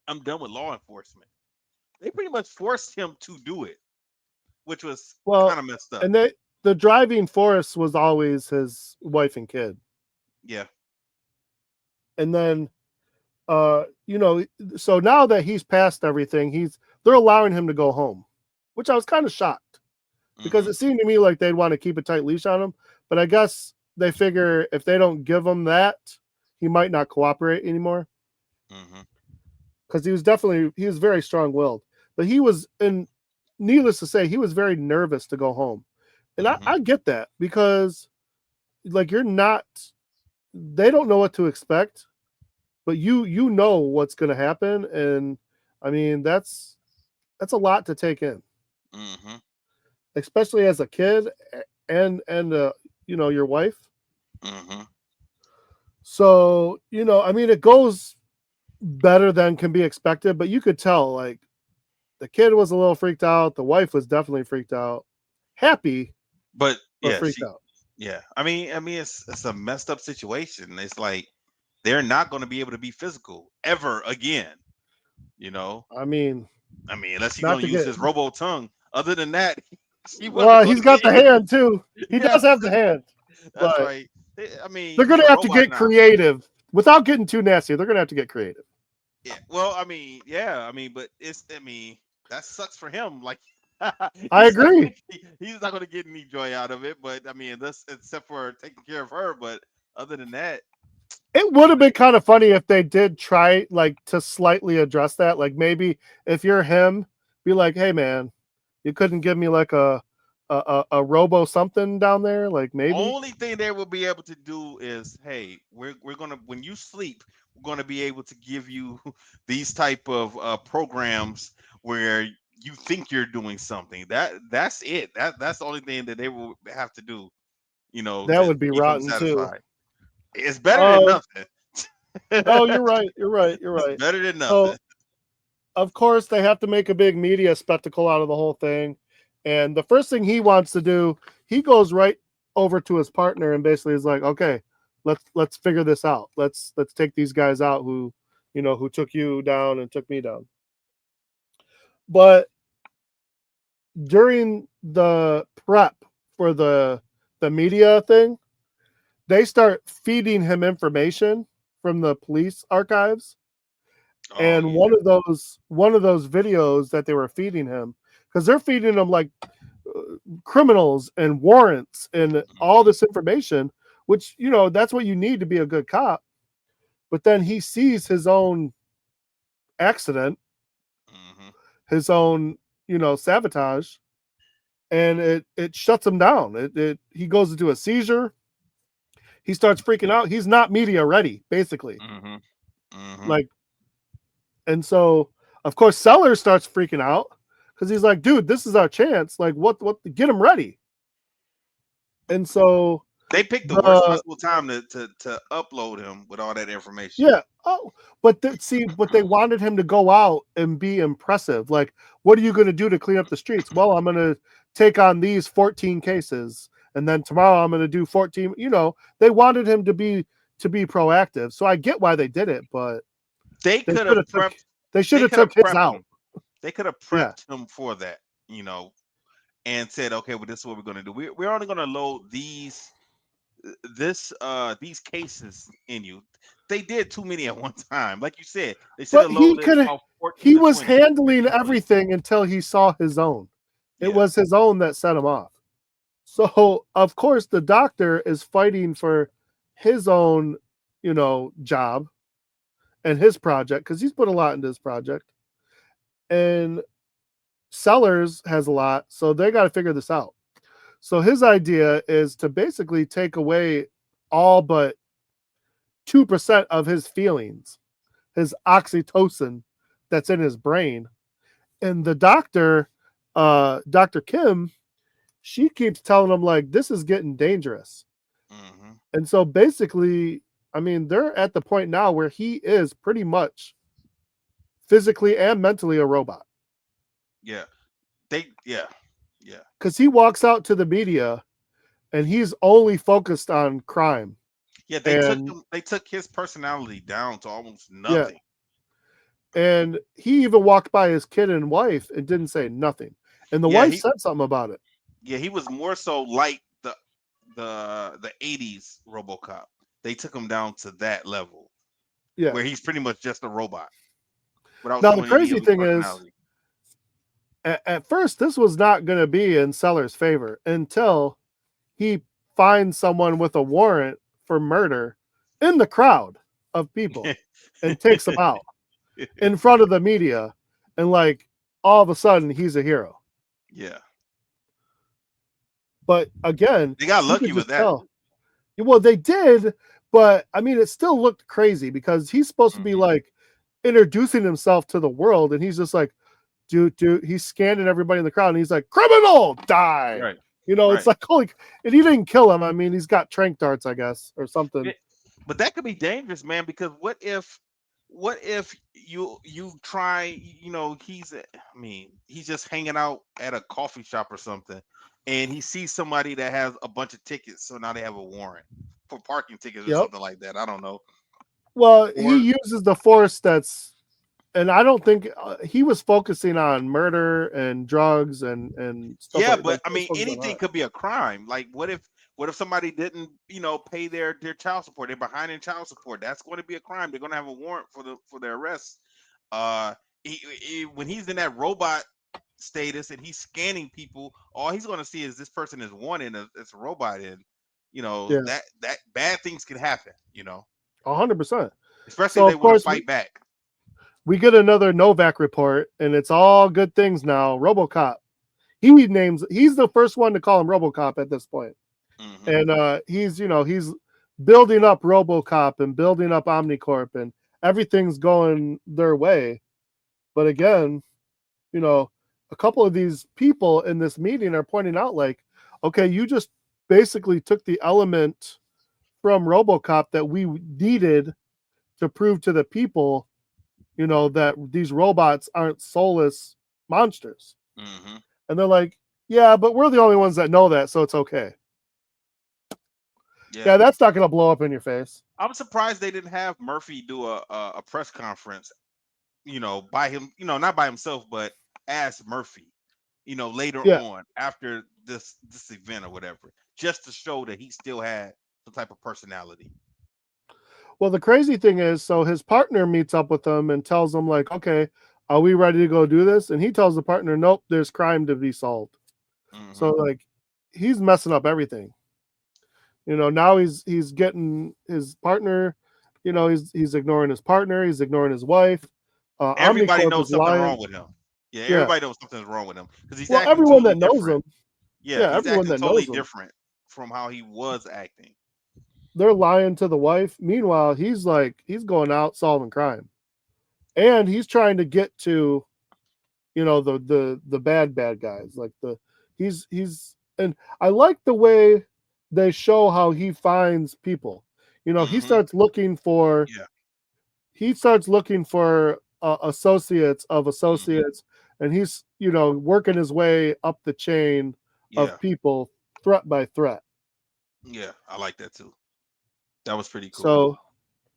I'm done with law enforcement. They pretty much forced him to do it, which was Well, kind of messed up. and the driving force was always his wife and kid, Yeah. and then so now that he's passed everything, they're allowing him to go home, which I was kind of shocked because Hmm. it seemed to me like they'd want to keep a tight leash on him, but I guess they figure if they don't give him that, he might not cooperate anymore Hmm. because he was very strong willed, but he was and needless to say he was very nervous to go home, and Hmm. I get that because like you're not they don't know what to expect, but you know what's going to happen, and I mean that's a lot to take in, Hmm. especially as a kid and your wife. Hmm. So I mean it goes better than can be expected, but you could tell like the kid was a little freaked out, the wife was definitely freaked out, happy But but yeah, freaked out. yeah. I mean, it's a messed up situation. It's like they're not going to be able to be physical ever again. You know, I mean, I mean, unless he's not going to to use get his robo tongue. Other than that, he wasn't well, going he's to get got the anything. hand too. He Yeah, does have the hand, that's but right. I mean, they're he gonna a have to robot get now. creative without getting too nasty. They're gonna have to get creative. Yeah. Well, I mean, yeah. I mean, but I mean, that sucks for him. Like, I agree. he's not going to get any joy out of it. But I mean, that's except for taking care of her. But other than that, It would have been kind of funny if they did try like to slightly address that. Like maybe if you're him, be like, "Hey man, you couldn't give me like a robo something down there." Like maybe only thing they will be able to do is, hey, we're gonna when you sleep, we're gonna be able to give you these type of programs where you think you're doing something. That's it. That's the only thing that they will have to do. You know, that to would be keep them rotten too. satisfied. It's better than Oh, nothing. oh, you're right. You're right. You're It's right. better than So nothing. of course they have to make a big media spectacle out of the whole thing, and the first thing he wants to do, he goes right over to his partner and basically is like, "Okay, let's figure this out. Let's take these guys out who took you down and took me down." But during the prep for the media thing, they start feeding him information from the police archives, Oh and yeah. one of those videos that they were feeding him, because they're feeding him like criminals and warrants and all Hmm. this information, which that's what you need to be a good cop. But then he sees his own accident, Hmm. his own sabotage, and it shuts him down. He goes into a seizure. He starts freaking out. He's not media ready, basically. Hmm. Hmm. Like, and so of course Sellers starts freaking out because he's like, dude, this is our chance. Like, what? Get him ready. And so They picked the worst The possible time to upload him with all that information. Yeah. Oh, but see, but they wanted him to go out and be impressive. Like, what are you going to do to clean up the streets? Well, I'm going to take on these 14 cases, and then tomorrow I'm going to do 14. They wanted him to be proactive. So I get why they did it, but They they could should have have took prepped. they should They have could have took his prepped out. him. They could have Yeah. prepped him for that, and said, okay, well, this is what we're gonna do. We're only gonna load these cases in you. They did too many at one time. Like you said, they should But have loaded about 14 he to was 20, handling 15 to 20. everything until he saw his own. It Yeah. was his own that set him off. So of course the doctor is fighting for his own, job and his project because he's put a lot into this project. And Sellers has a lot, so they got to figure this out. So his idea is to basically take away all but 2% of his feelings, his oxytocin that's in his brain. And the doctor, Dr. Kim, she keeps telling him like this is getting dangerous. Hmm. And so basically, I mean, they're at the point now where he is pretty much physically and mentally a robot. Yeah. Yeah. Yeah. Because he walks out to the media and he's only focused on crime. Yeah. They took And him. They took his personality down to almost yeah, nothing. and he even walked by his kid and wife and didn't say nothing. And the Yeah. wife said something about it. He was more so like the '80s RoboCop. They took him down to that level Yeah. where he's pretty much just a robot without Now, the showing any crazy of his thing is, personality. at first, this was not going to be in Sellers' favor until he finds someone with a warrant for murder in the crowd of people and takes them out in front of the media. And like all of a sudden, he's a hero. Yeah. But again, They got you lucky could with just that. tell. Well, they did, but I mean, it still looked crazy because he's supposed to be Hmm. like introducing himself to the world, and he's just like, dude, he's scanning everybody in the crowd, and he's like, criminal, die. Right. It's Right. like, holy, and he didn't kill him. I mean, he's got trank darts, I guess, or Yeah, something. but that could be dangerous, man, because what if you try, I mean, he's just hanging out at a coffee shop or something, and he sees somebody that has a bunch of tickets, so now they have a warrant for parking tickets or Yep. something like that. I don't know. Well, he Or uses the force and I don't think he was focusing on murder and drugs and stuff yeah, like but I he was mean, focused on anything that. could be a crime. Like, what if somebody didn't, pay their child support? They're behind in child support. That's going to be a crime. They're going to have a warrant for their arrest. Uh, when he's in that robot status and he's scanning people, all he's going to see is this person is wanted as a robot, and Yeah, that bad things can happen. 100%. Especially if So they of want to course fight back. we get another Novak report, and it's all good things now. RoboCop. He's the first one to call him RoboCop at this point. Hmm. And he's building up RoboCop and building up Omnicorp, and everything's going their way. But again, you know, a couple of these people in this meeting are pointing out like, okay, you just basically took the element from RoboCop that we needed to prove to the people, that these robots aren't soulless monsters. Hmm. And they're like, yeah, but we're the only ones that know that, so it's okay. Yeah, Yeah, that's not going to blow up in your face. I'm surprised they didn't have Murphy do a press conference, by him, not by himself, but as Murphy, later Yeah. on after this event or whatever, just to show that he still had some type of personality. Well, the crazy thing is, so his partner meets up with him and tells him, like, okay, are we ready to go do this? And he tells the partner, nope, there's crime to be solved. So, Hmm. like, he's messing up everything. Now he's getting his partner, he's ignoring his partner, he's ignoring his wife. Everybody Omnicorp knows is something lying. wrong with him. Yeah, Yeah. everybody knows something's wrong with him because he's Well, acting everyone totally that knows different. him, Yeah, yeah, he's everyone acting that totally knows him, different from how he was acting. they're lying to the wife. Meanwhile, he's going out solving crime. And he's trying to get to, the bad guys. Like he's and I like the way they show how he finds people. You know, Mm-hmm. Yeah. he starts looking for associates of Mm-hmm. associates, and he's, you know, working his way up the chain Yeah. of people, threat by threat. Yeah. I like that too. That was pretty cool. So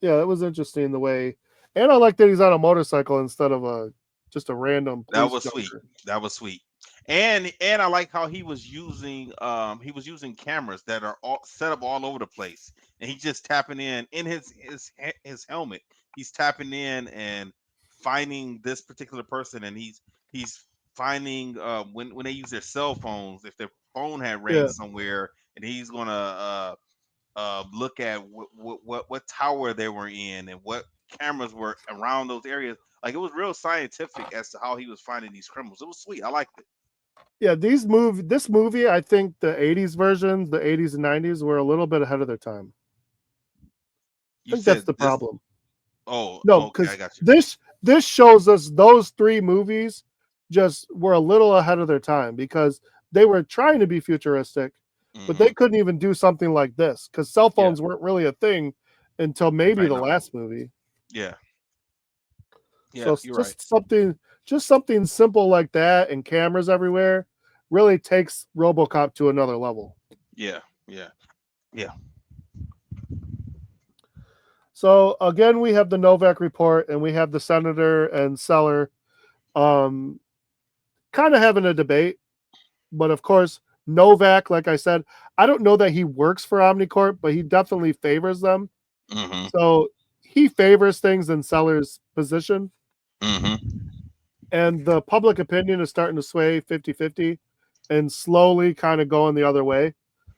yeah, it was interesting the way, and I like that he's on a motorcycle instead of a just a random That police was sweet. junker. That was sweet. And I like how he was using cameras that are all set up all over the place. And he just tapping in his helmet. He's tapping in and finding this particular person, and he's finding when they use their cell phones, if their phone had rang Yeah, somewhere, and he's gonna look at what tower they were in and what cameras were around those areas. Like it was real scientific as to how he was finding these criminals. It was sweet. I liked it. yeah. This movie, I think the '80s versions, the '80s and '90s, were a little bit ahead of their time. I You think that's said the this. problem. Oh, No, okay, I because got you. this shows us those three movies just were a little ahead of their time because they were trying to be futuristic, but they Hmm. couldn't even do something like this because cell Yeah, phones weren't really a thing until maybe I the know. last movie. Yeah, So yeah, it's you're right. just something simple like that and cameras everywhere really takes RoboCop to another level. Yeah, yeah, yeah. So again, we have the Novak report and we have the senator and Seller um, kind of having a debate. But of course, Novak, like I said, I don't know that he works for Omnicorp, but he definitely favors them. Hmm. So he favors things in Seller's position. Hmm. And the public opinion is starting to sway 50-50 and slowly kind of going the other way.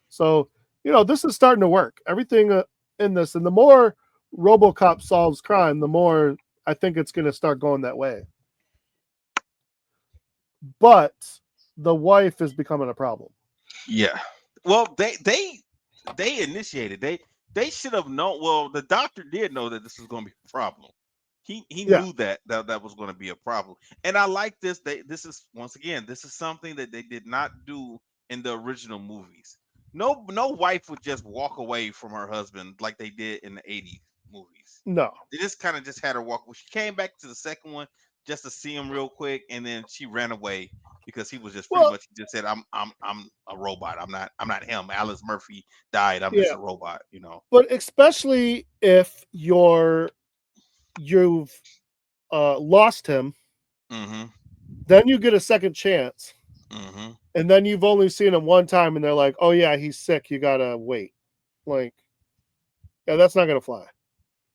So, you know, this is starting to work. Everything in this, and the more Robocop solves crime, the more I think it's going to start going that way. But the wife is becoming a problem. Yeah. Well, they initiated. They should have known. Well, the doctor did know that this was going to be a problem. He Yeah, knew that was going to be a problem. And I like this. This is once again, this is something that they did not do in the original movies. No wife would just walk away from her husband like they did in the '80s movies. no. They just kind of just had her walk. Well, she came back to the second one just to see him real quick, and then she ran away because he was just pretty Well, much, he just said, I'm a robot. I'm not him. Alice Murphy died. I'm just yeah, a robot, you know. but especially if you've lost him, Mhm. then you get a second chance, Mhm. and then you've only seen him one time, and they're like, "Oh yeah, he's sick. You gotta wait." Like, yeah, that's not gonna fly.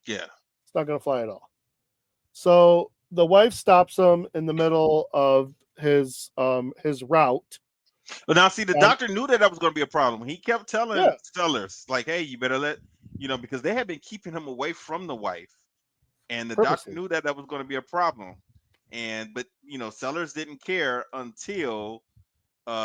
Yeah. It's not gonna fly at all. So the wife stops him in the middle of his route, But now see, the and doctor knew that was going to be a problem. He kept telling yeah, Sellers like, "Hey, you better let, because they had been keeping him away from the wife, and the doctor purposely. knew that was going to be a problem." And but Sellers didn't care until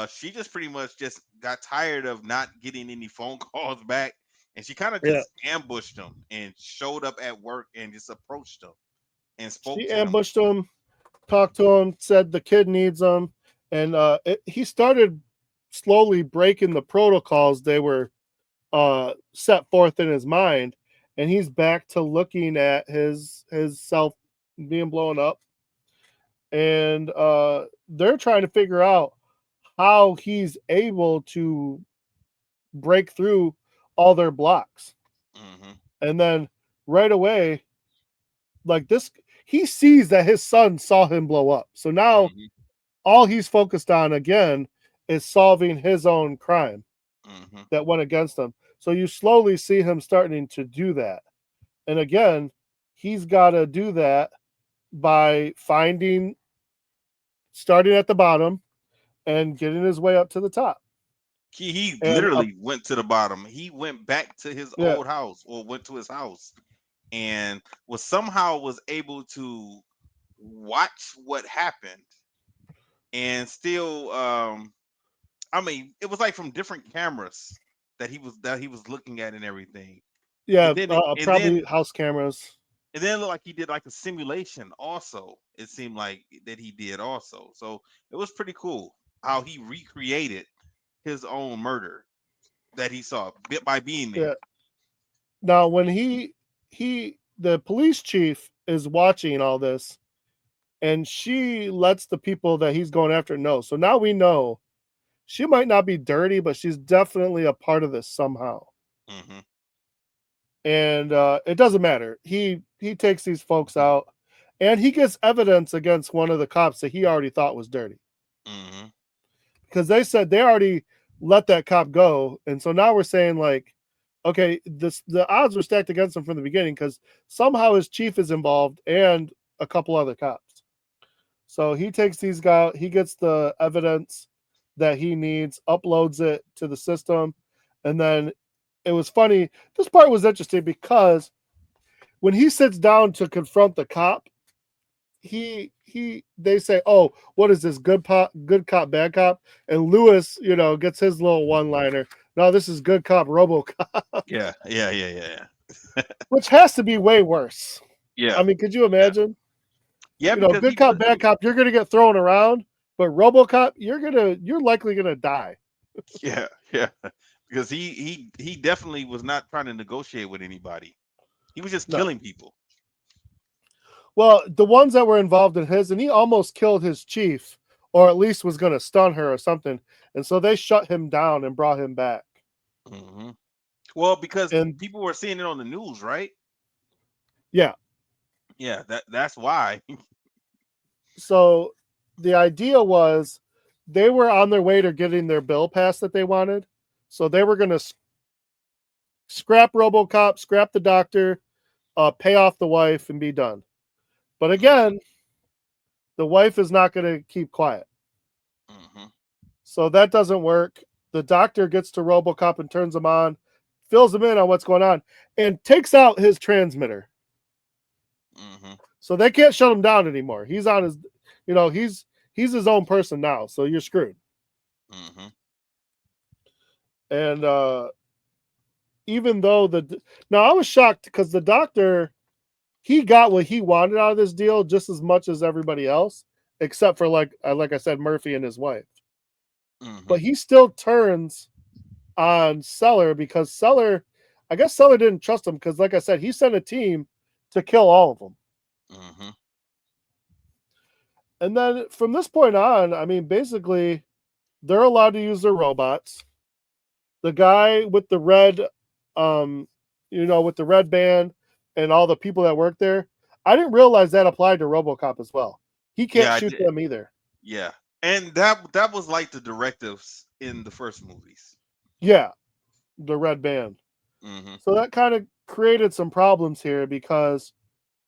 she just pretty much just got tired of not getting any phone calls back, and she kind of Yeah, just ambushed him and showed up at work and just approached him and spoke she to him. ambushed him, talked to him, said the kid needs him, and he started slowly breaking the protocols they were set forth in his mind, and he's back to looking at his self being blown up, and they're trying to figure out how he's able to break through all their blocks, Hmm. and then right away, like this, he sees that his son saw him blow up, so now Hmm. all he's focused on again is solving his own crime Hmm. that went against him. So you slowly see him starting to do that. And again, he's got to do that by starting at the bottom and getting his way up to the top. He And literally went to the bottom. He went back to his yeah, old house, or went to his house, and was able to watch what happened, and still, I mean, it was like from different cameras that he was looking at and everything. yeah, And then probably house cameras. it looked like he did like a simulation also. It seemed like that he did also. So it was pretty cool how he recreated his own murder. that he saw by being Yeah. there. Now, when the police chief is watching all this, and she lets the people that he's going after know. So now we know she might not be dirty, but she's definitely a part of this somehow. Mm-hmm. And it doesn't matter. He takes these folks out, and he gets evidence against one of the cops that he already thought was dirty Mm-hmm. because they said they already let that cop go, and so now we're saying like, okay, the odds were stacked against him from the beginning because somehow his chief is involved and a couple other cops. So he takes these guys, he gets the evidence that he needs, uploads it to the system, and then it was funny. This part was interesting because when he sits down to confront the cop, he they say, "Oh, what is this? Good cop, bad cop?" And Lewis, gets his little one liner. No, this is good cop, Robocop, Yeah, yeah, yeah, yeah, yeah. which has to be way worse. Yeah, I mean, could you yeah, imagine? yeah. Because Good cop, bad cop, you're gonna get thrown around, but RoboCop, you're likely gonna die. yeah, yeah. Because he definitely was not trying to negotiate with anybody. He was just No. killing people. Well, the ones that were involved in his, and he almost killed his chief, or at least was gonna stun her or something. And so they shut him down and brought him back. Hmm. Well, because And people were seeing it on the news, right? yeah, Yeah, that's why. so the idea was they were on their way to getting their bill passed that they wanted. So they were gonna scrap RoboCop, scrap the doctor, pay off the wife, and be done. But Hmm. again, the wife is not going to keep quiet. Hmm. So that doesn't work. The doctor gets to RoboCop and turns him on, fills him in on what's going on, and takes out his transmitter. Hmm. So they can't shut him down anymore. He's on his, he's his own person now. So you're screwed. Hmm. And even though now I was shocked because the doctor he got what he wanted out of this deal just as much as everybody else, except for like I said, Murphy and his wife. Hmm. But he still turns on Seller because I guess Seller didn't trust him because, like I said, he sent a team to kill all of them. Hmm. And then from this point on, I mean, basically, they're allowed to use their robots. The guy with the red, um, with the red band and all the people that work there, I didn't realize that applied to RoboCop as well. He can't Yeah, I shoot did. them either. Yeah, and that was like the directives in the first movies. Yeah, the red band. Hmm. So that kind of created some problems here because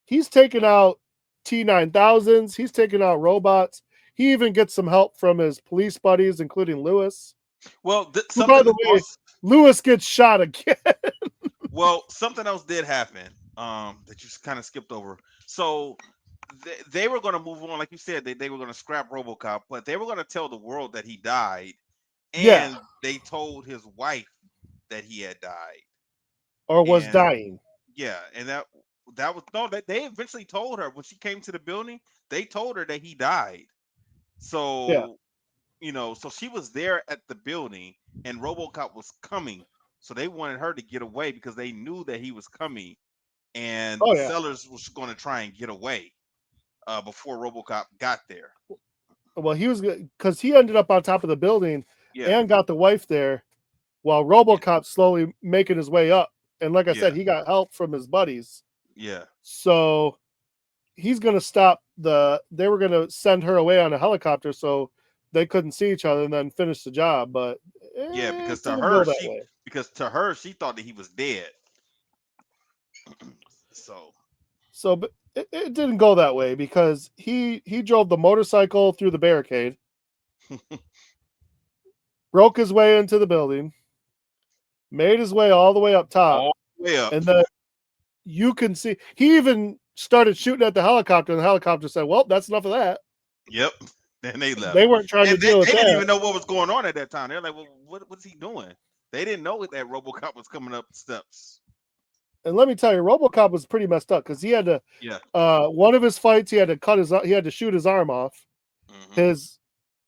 he's taken out T9000s, he's taken out robots. He even gets some help from his police buddies, including Lewis. Well, Who, by something the way, also. Lewis gets shot again. Well, something else did happen. That you kind of skipped over. So they were going to move on, like you said. They were going to scrap RoboCop, but they were going to tell the world that he died, Yeah, and they told his wife that he had died. or was And dying. yeah, and that was no. They eventually told her when she came to the building. They told her that he died. Yeah. So so she was there at the building, and RoboCop was coming. So they wanted her to get away because they knew that he was coming, and Oh yeah. Sellers was going to try and get away before RoboCop got there. Well, he was because he ended up on top of the building Yeah, and got the wife there, while yeah, RoboCop slowly making his way up. And like I yeah, said, he got help from his buddies. yeah, So he's going to stop they were going to send her away on a helicopter so they couldn't see each other and then finish the job, but yeah. it didn't go that way. Because to her she thought that he was dead. So So but it didn't go that way because he drove the motorcycle through the barricade, broke his way into the building, made his way all the way up top, all the way up. and then you can see he even started shooting at the helicopter, and the helicopter said, "Well, that's enough of that." Yep. Then they left, They weren't trying to and deal with they didn't that. even know what was going on at that time. They're like, "Well, what's he doing?" They didn't know that RoboCop was coming up the steps. And let me tell you, RoboCop was pretty messed up because he had to Yeah. one of his fights he had to shoot his arm off. 'Em. Mhm. His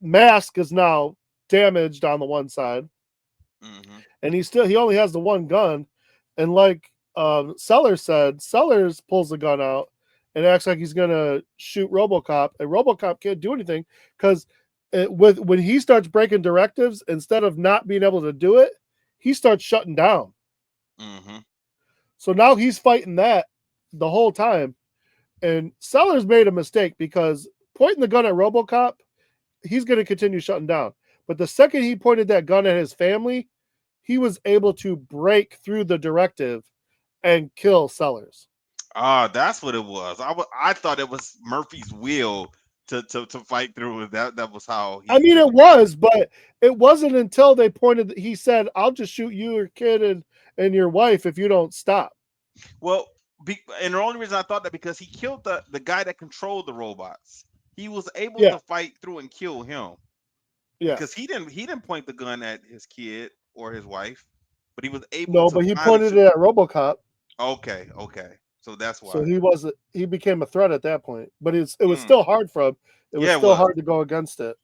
mask is now damaged on the one side. 'Cause he had to shoot his arm off. His mask is now damaged on the one side. 'Cause he had to shoot his arm off. His mask is now damaged on the one side. 'Cause he had to shoot his arm off. His mask is now damaged on the one side. Mm-hmm. and he only has the one gun, and like Sellers said, Sellers pulls the gun out and acts like he's gonna shoot RoboCop, and RoboCop can't do anything because with when he starts breaking directives, instead of not being able to do it, he starts shutting down. Mm-hmm. So now he's fighting that the whole time, and Sellers made a mistake because pointing the gun at RoboCop, he's going to continue shutting down. But the second he pointed that gun at his family, he was able to break through the directive and kill Sellers. Ah, that's what it was. I thought it was Murphy's will to fight through it. That was how I he mean, it couldn't do it. was, but it wasn't until they pointed. He said, "I'll just shoot you, your kid, and your wife if you don't stop." Well, and the only reason I thought that because he killed the guy that controlled the robots. He was able Yeah, to fight through and kill him yeah. because he didn't point the gun at his kid or his wife, but he was able No, to but he finally pointed shoot. it at RoboCop, Okay, okay, so that's so why. he wasn't. He became a threat at that point. But it was Mm, still hard for him. It was yeah, it still was. hard to go against it.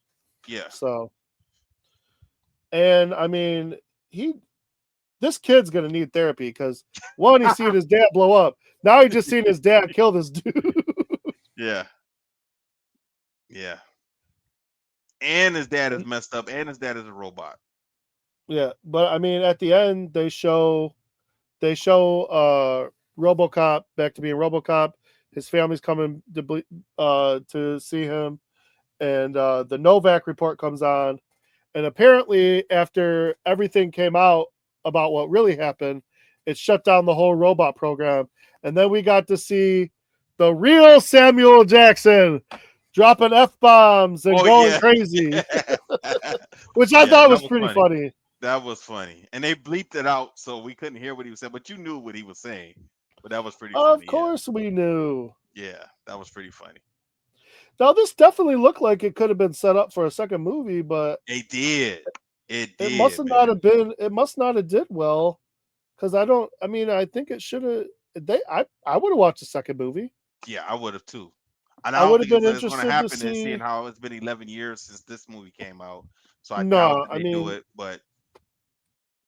Yeah. So, and I mean, he this kid's gonna need therapy because one, he's seen his dad blow up. Now he just seen his dad kill this dude. Yeah, yeah. And his dad is messed up, and his dad is a robot. Yeah, but I mean, at the end, they show RoboCop back to being RoboCop. His family's coming to see him, and the Novak report comes on. And apparently, after everything came out about what really happened, it shut down the whole robot program. And then we got to see the real Samuel Jackson dropping F bombs and Oh going yeah, crazy, yeah, which I yeah. thought That was was pretty funny. funny. That was funny, and they bleeped it out so we couldn't hear what he was saying, but you knew what he was saying. But that was pretty Of funny. Yeah, course, we knew. yeah, that was pretty funny. Now, this definitely looked like it could have been set up for a second movie, but It did. It it must did, have not man. have been. It must not have did well because I don't. I mean, I think it should have. I would have watched the second movie. Yeah, I would have too. And I I don't would have think been it's going to interested to happen. And seeing see. how it's been 11 years since this movie came out, so I doubt No, that I they do mean, it. But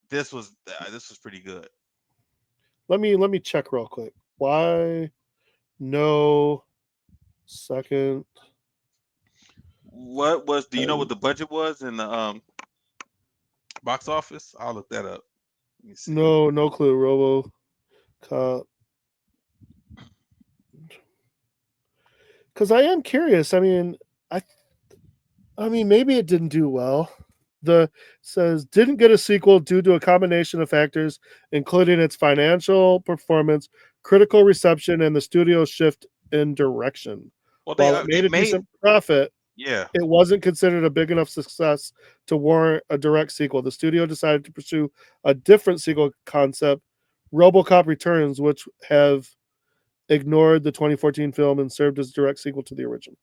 this was pretty good. let me check real quick. Why no second? What was? Do you know what And the budget was in the box office? I'll look that up. Let me see. no clue. Robo Cop. Because I am curious. I I mean, maybe it didn't do well. The says didn't get a sequel due to a combination of factors, including its financial performance, critical reception, and the studio's shift in direction. Well, While it they made a made, decent profit, yeah. it wasn't considered a big enough success to warrant a direct sequel. The studio decided to pursue a different sequel concept, RoboCop Returns, which have ignored the 2014 film and served as a direct sequel to the original.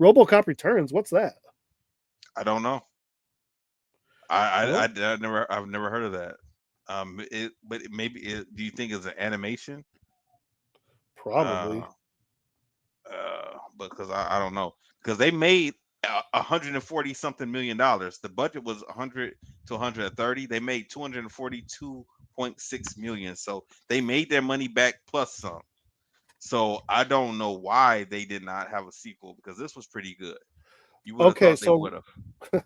RoboCop Returns, what's that? I don't know. Oh, I've never heard of that. But do you think it's an animation? probably. Uh, because I don't know because they made 140 something million dollars. The budget was 100 to 130. They made 242.6 million. So they made their money back plus some. So I don't know why they did not have a sequel because this was pretty good. You would have Okay, thought they so would have.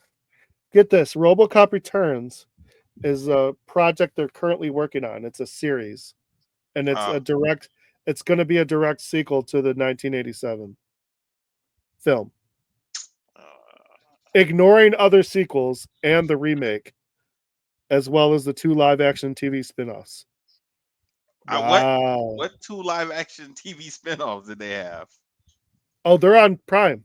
get this RoboCop Returns is a project they're currently working on. It's a series, and Uh, it's going to be a direct sequel to the 1987 film, uh, ignoring other sequels and the remake, as well as the two live action TV spin offs. I what Wow. what two live action TV spinoffs did they have? Oh, they're on Prime.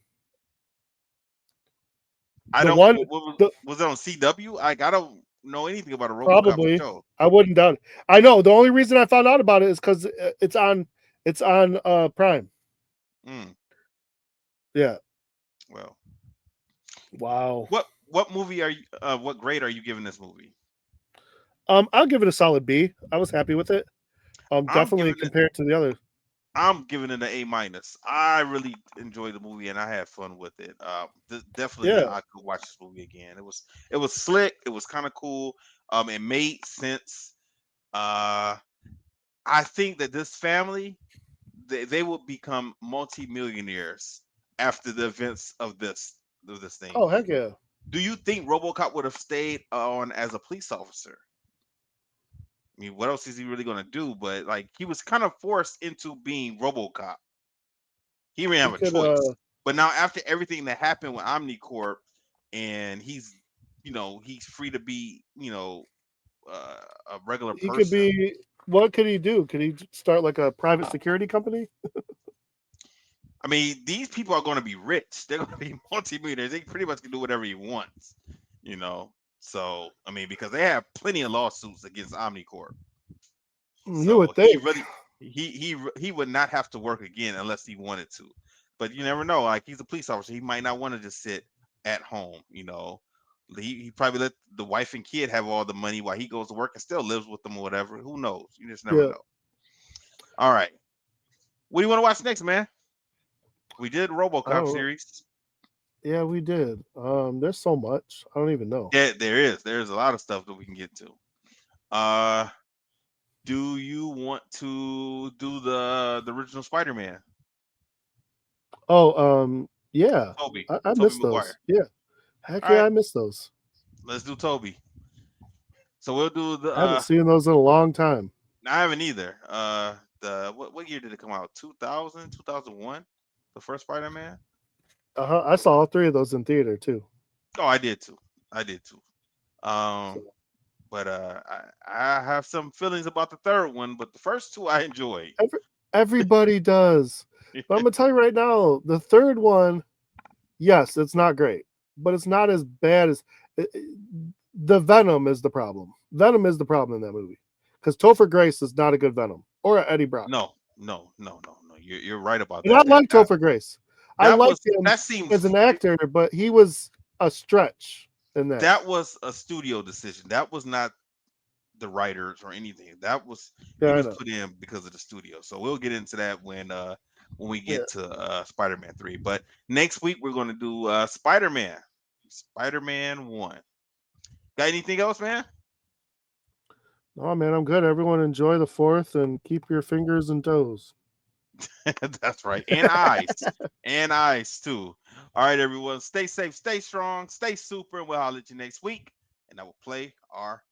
I The don't. one, the Was it on CW? Like I don't know anything about a RoboCop probably, show. I wouldn't doubt it. I know the only reason I found out about it is because it's on Prime. Mm, Yeah. well, Wow. what movie are you? What grade are you giving this movie? I'll give it a solid B. I was happy with it. I'm Definitely giving it. compared to the others. I'm giving it an A minus. I really enjoyed the movie and I had fun with it. Definitely, Yeah, I could watch this movie again. It was slick. It was kind of cool. It made sense. Uh, I think that this family they will become multimillionaires after the events of this thing. oh heck yeah. Do you think RoboCop would have stayed on as a police officer? I mean, what else is he really gonna do? But like, he was kind of forced into being RoboCop. He didn't He have a could choice. But now, after everything that happened with OmniCorp, and he's free to be, a regular he could person. be, what could he do? Could he start like a private security company? I mean, these people are going to be rich. They're going to be multimillionaires. They pretty much can do whatever he wants, you know. So, I mean, because they have plenty of lawsuits against OmniCorp. You So would he think. really he would not have to work again unless he wanted to. But you never know. Like, he's a police officer. He might not want to just sit at home, you know. He probably let the wife and kid have all the money while he goes to work and still lives with them or whatever. Who knows? You just never Yeah. know. All right. What do you want to watch next, man? We did I RoboCop don't know. series. Yeah, we did. There's so much. I don't even know. Yeah, there is. There's a lot of stuff that we can get to. Uh do you want to do the original Spider-Man? Oh, yeah. I Toby missed Maguire. those. Yeah. Heck All yeah, right, I missed those. let's do Toby. So we'll do the I haven't seen those in a long time. I haven't either. The what year did it come out? 2000, 2001. The first Spider-Man? Uh-huh. I saw all three of those in theater too. Oh, I did too. I did too. So Um but I have some feelings about the third one, but the first two I enjoyed. every, everybody does. But I'm gonna tell you right now, the third one, yes, it's not great, but it's not as bad as the Venom is the problem. Venom is the problem in that movie because Topher Grace is not a good Venom or Eddie Brock. No, no, no, no, no. You're right about And I that. like Topher Grace. I liked him That seems as an actor, but he was a stretch in that. that was a studio decision. That was not the writers or anything. That was he Yeah, I was know. put in because of the studio. So we'll get into that when we Yeah. get to Spider-Man 3. But next week we're gonna do Spider-Man. Spider-Man 1. Got anything else, man? Oh man, I'm good. Everyone enjoy the fourth and keep your fingers and toes. That's right. And eyes. And eyes too. All right, everyone. Stay safe, stay strong, stay super, and we'll holler at you next week. And I will play our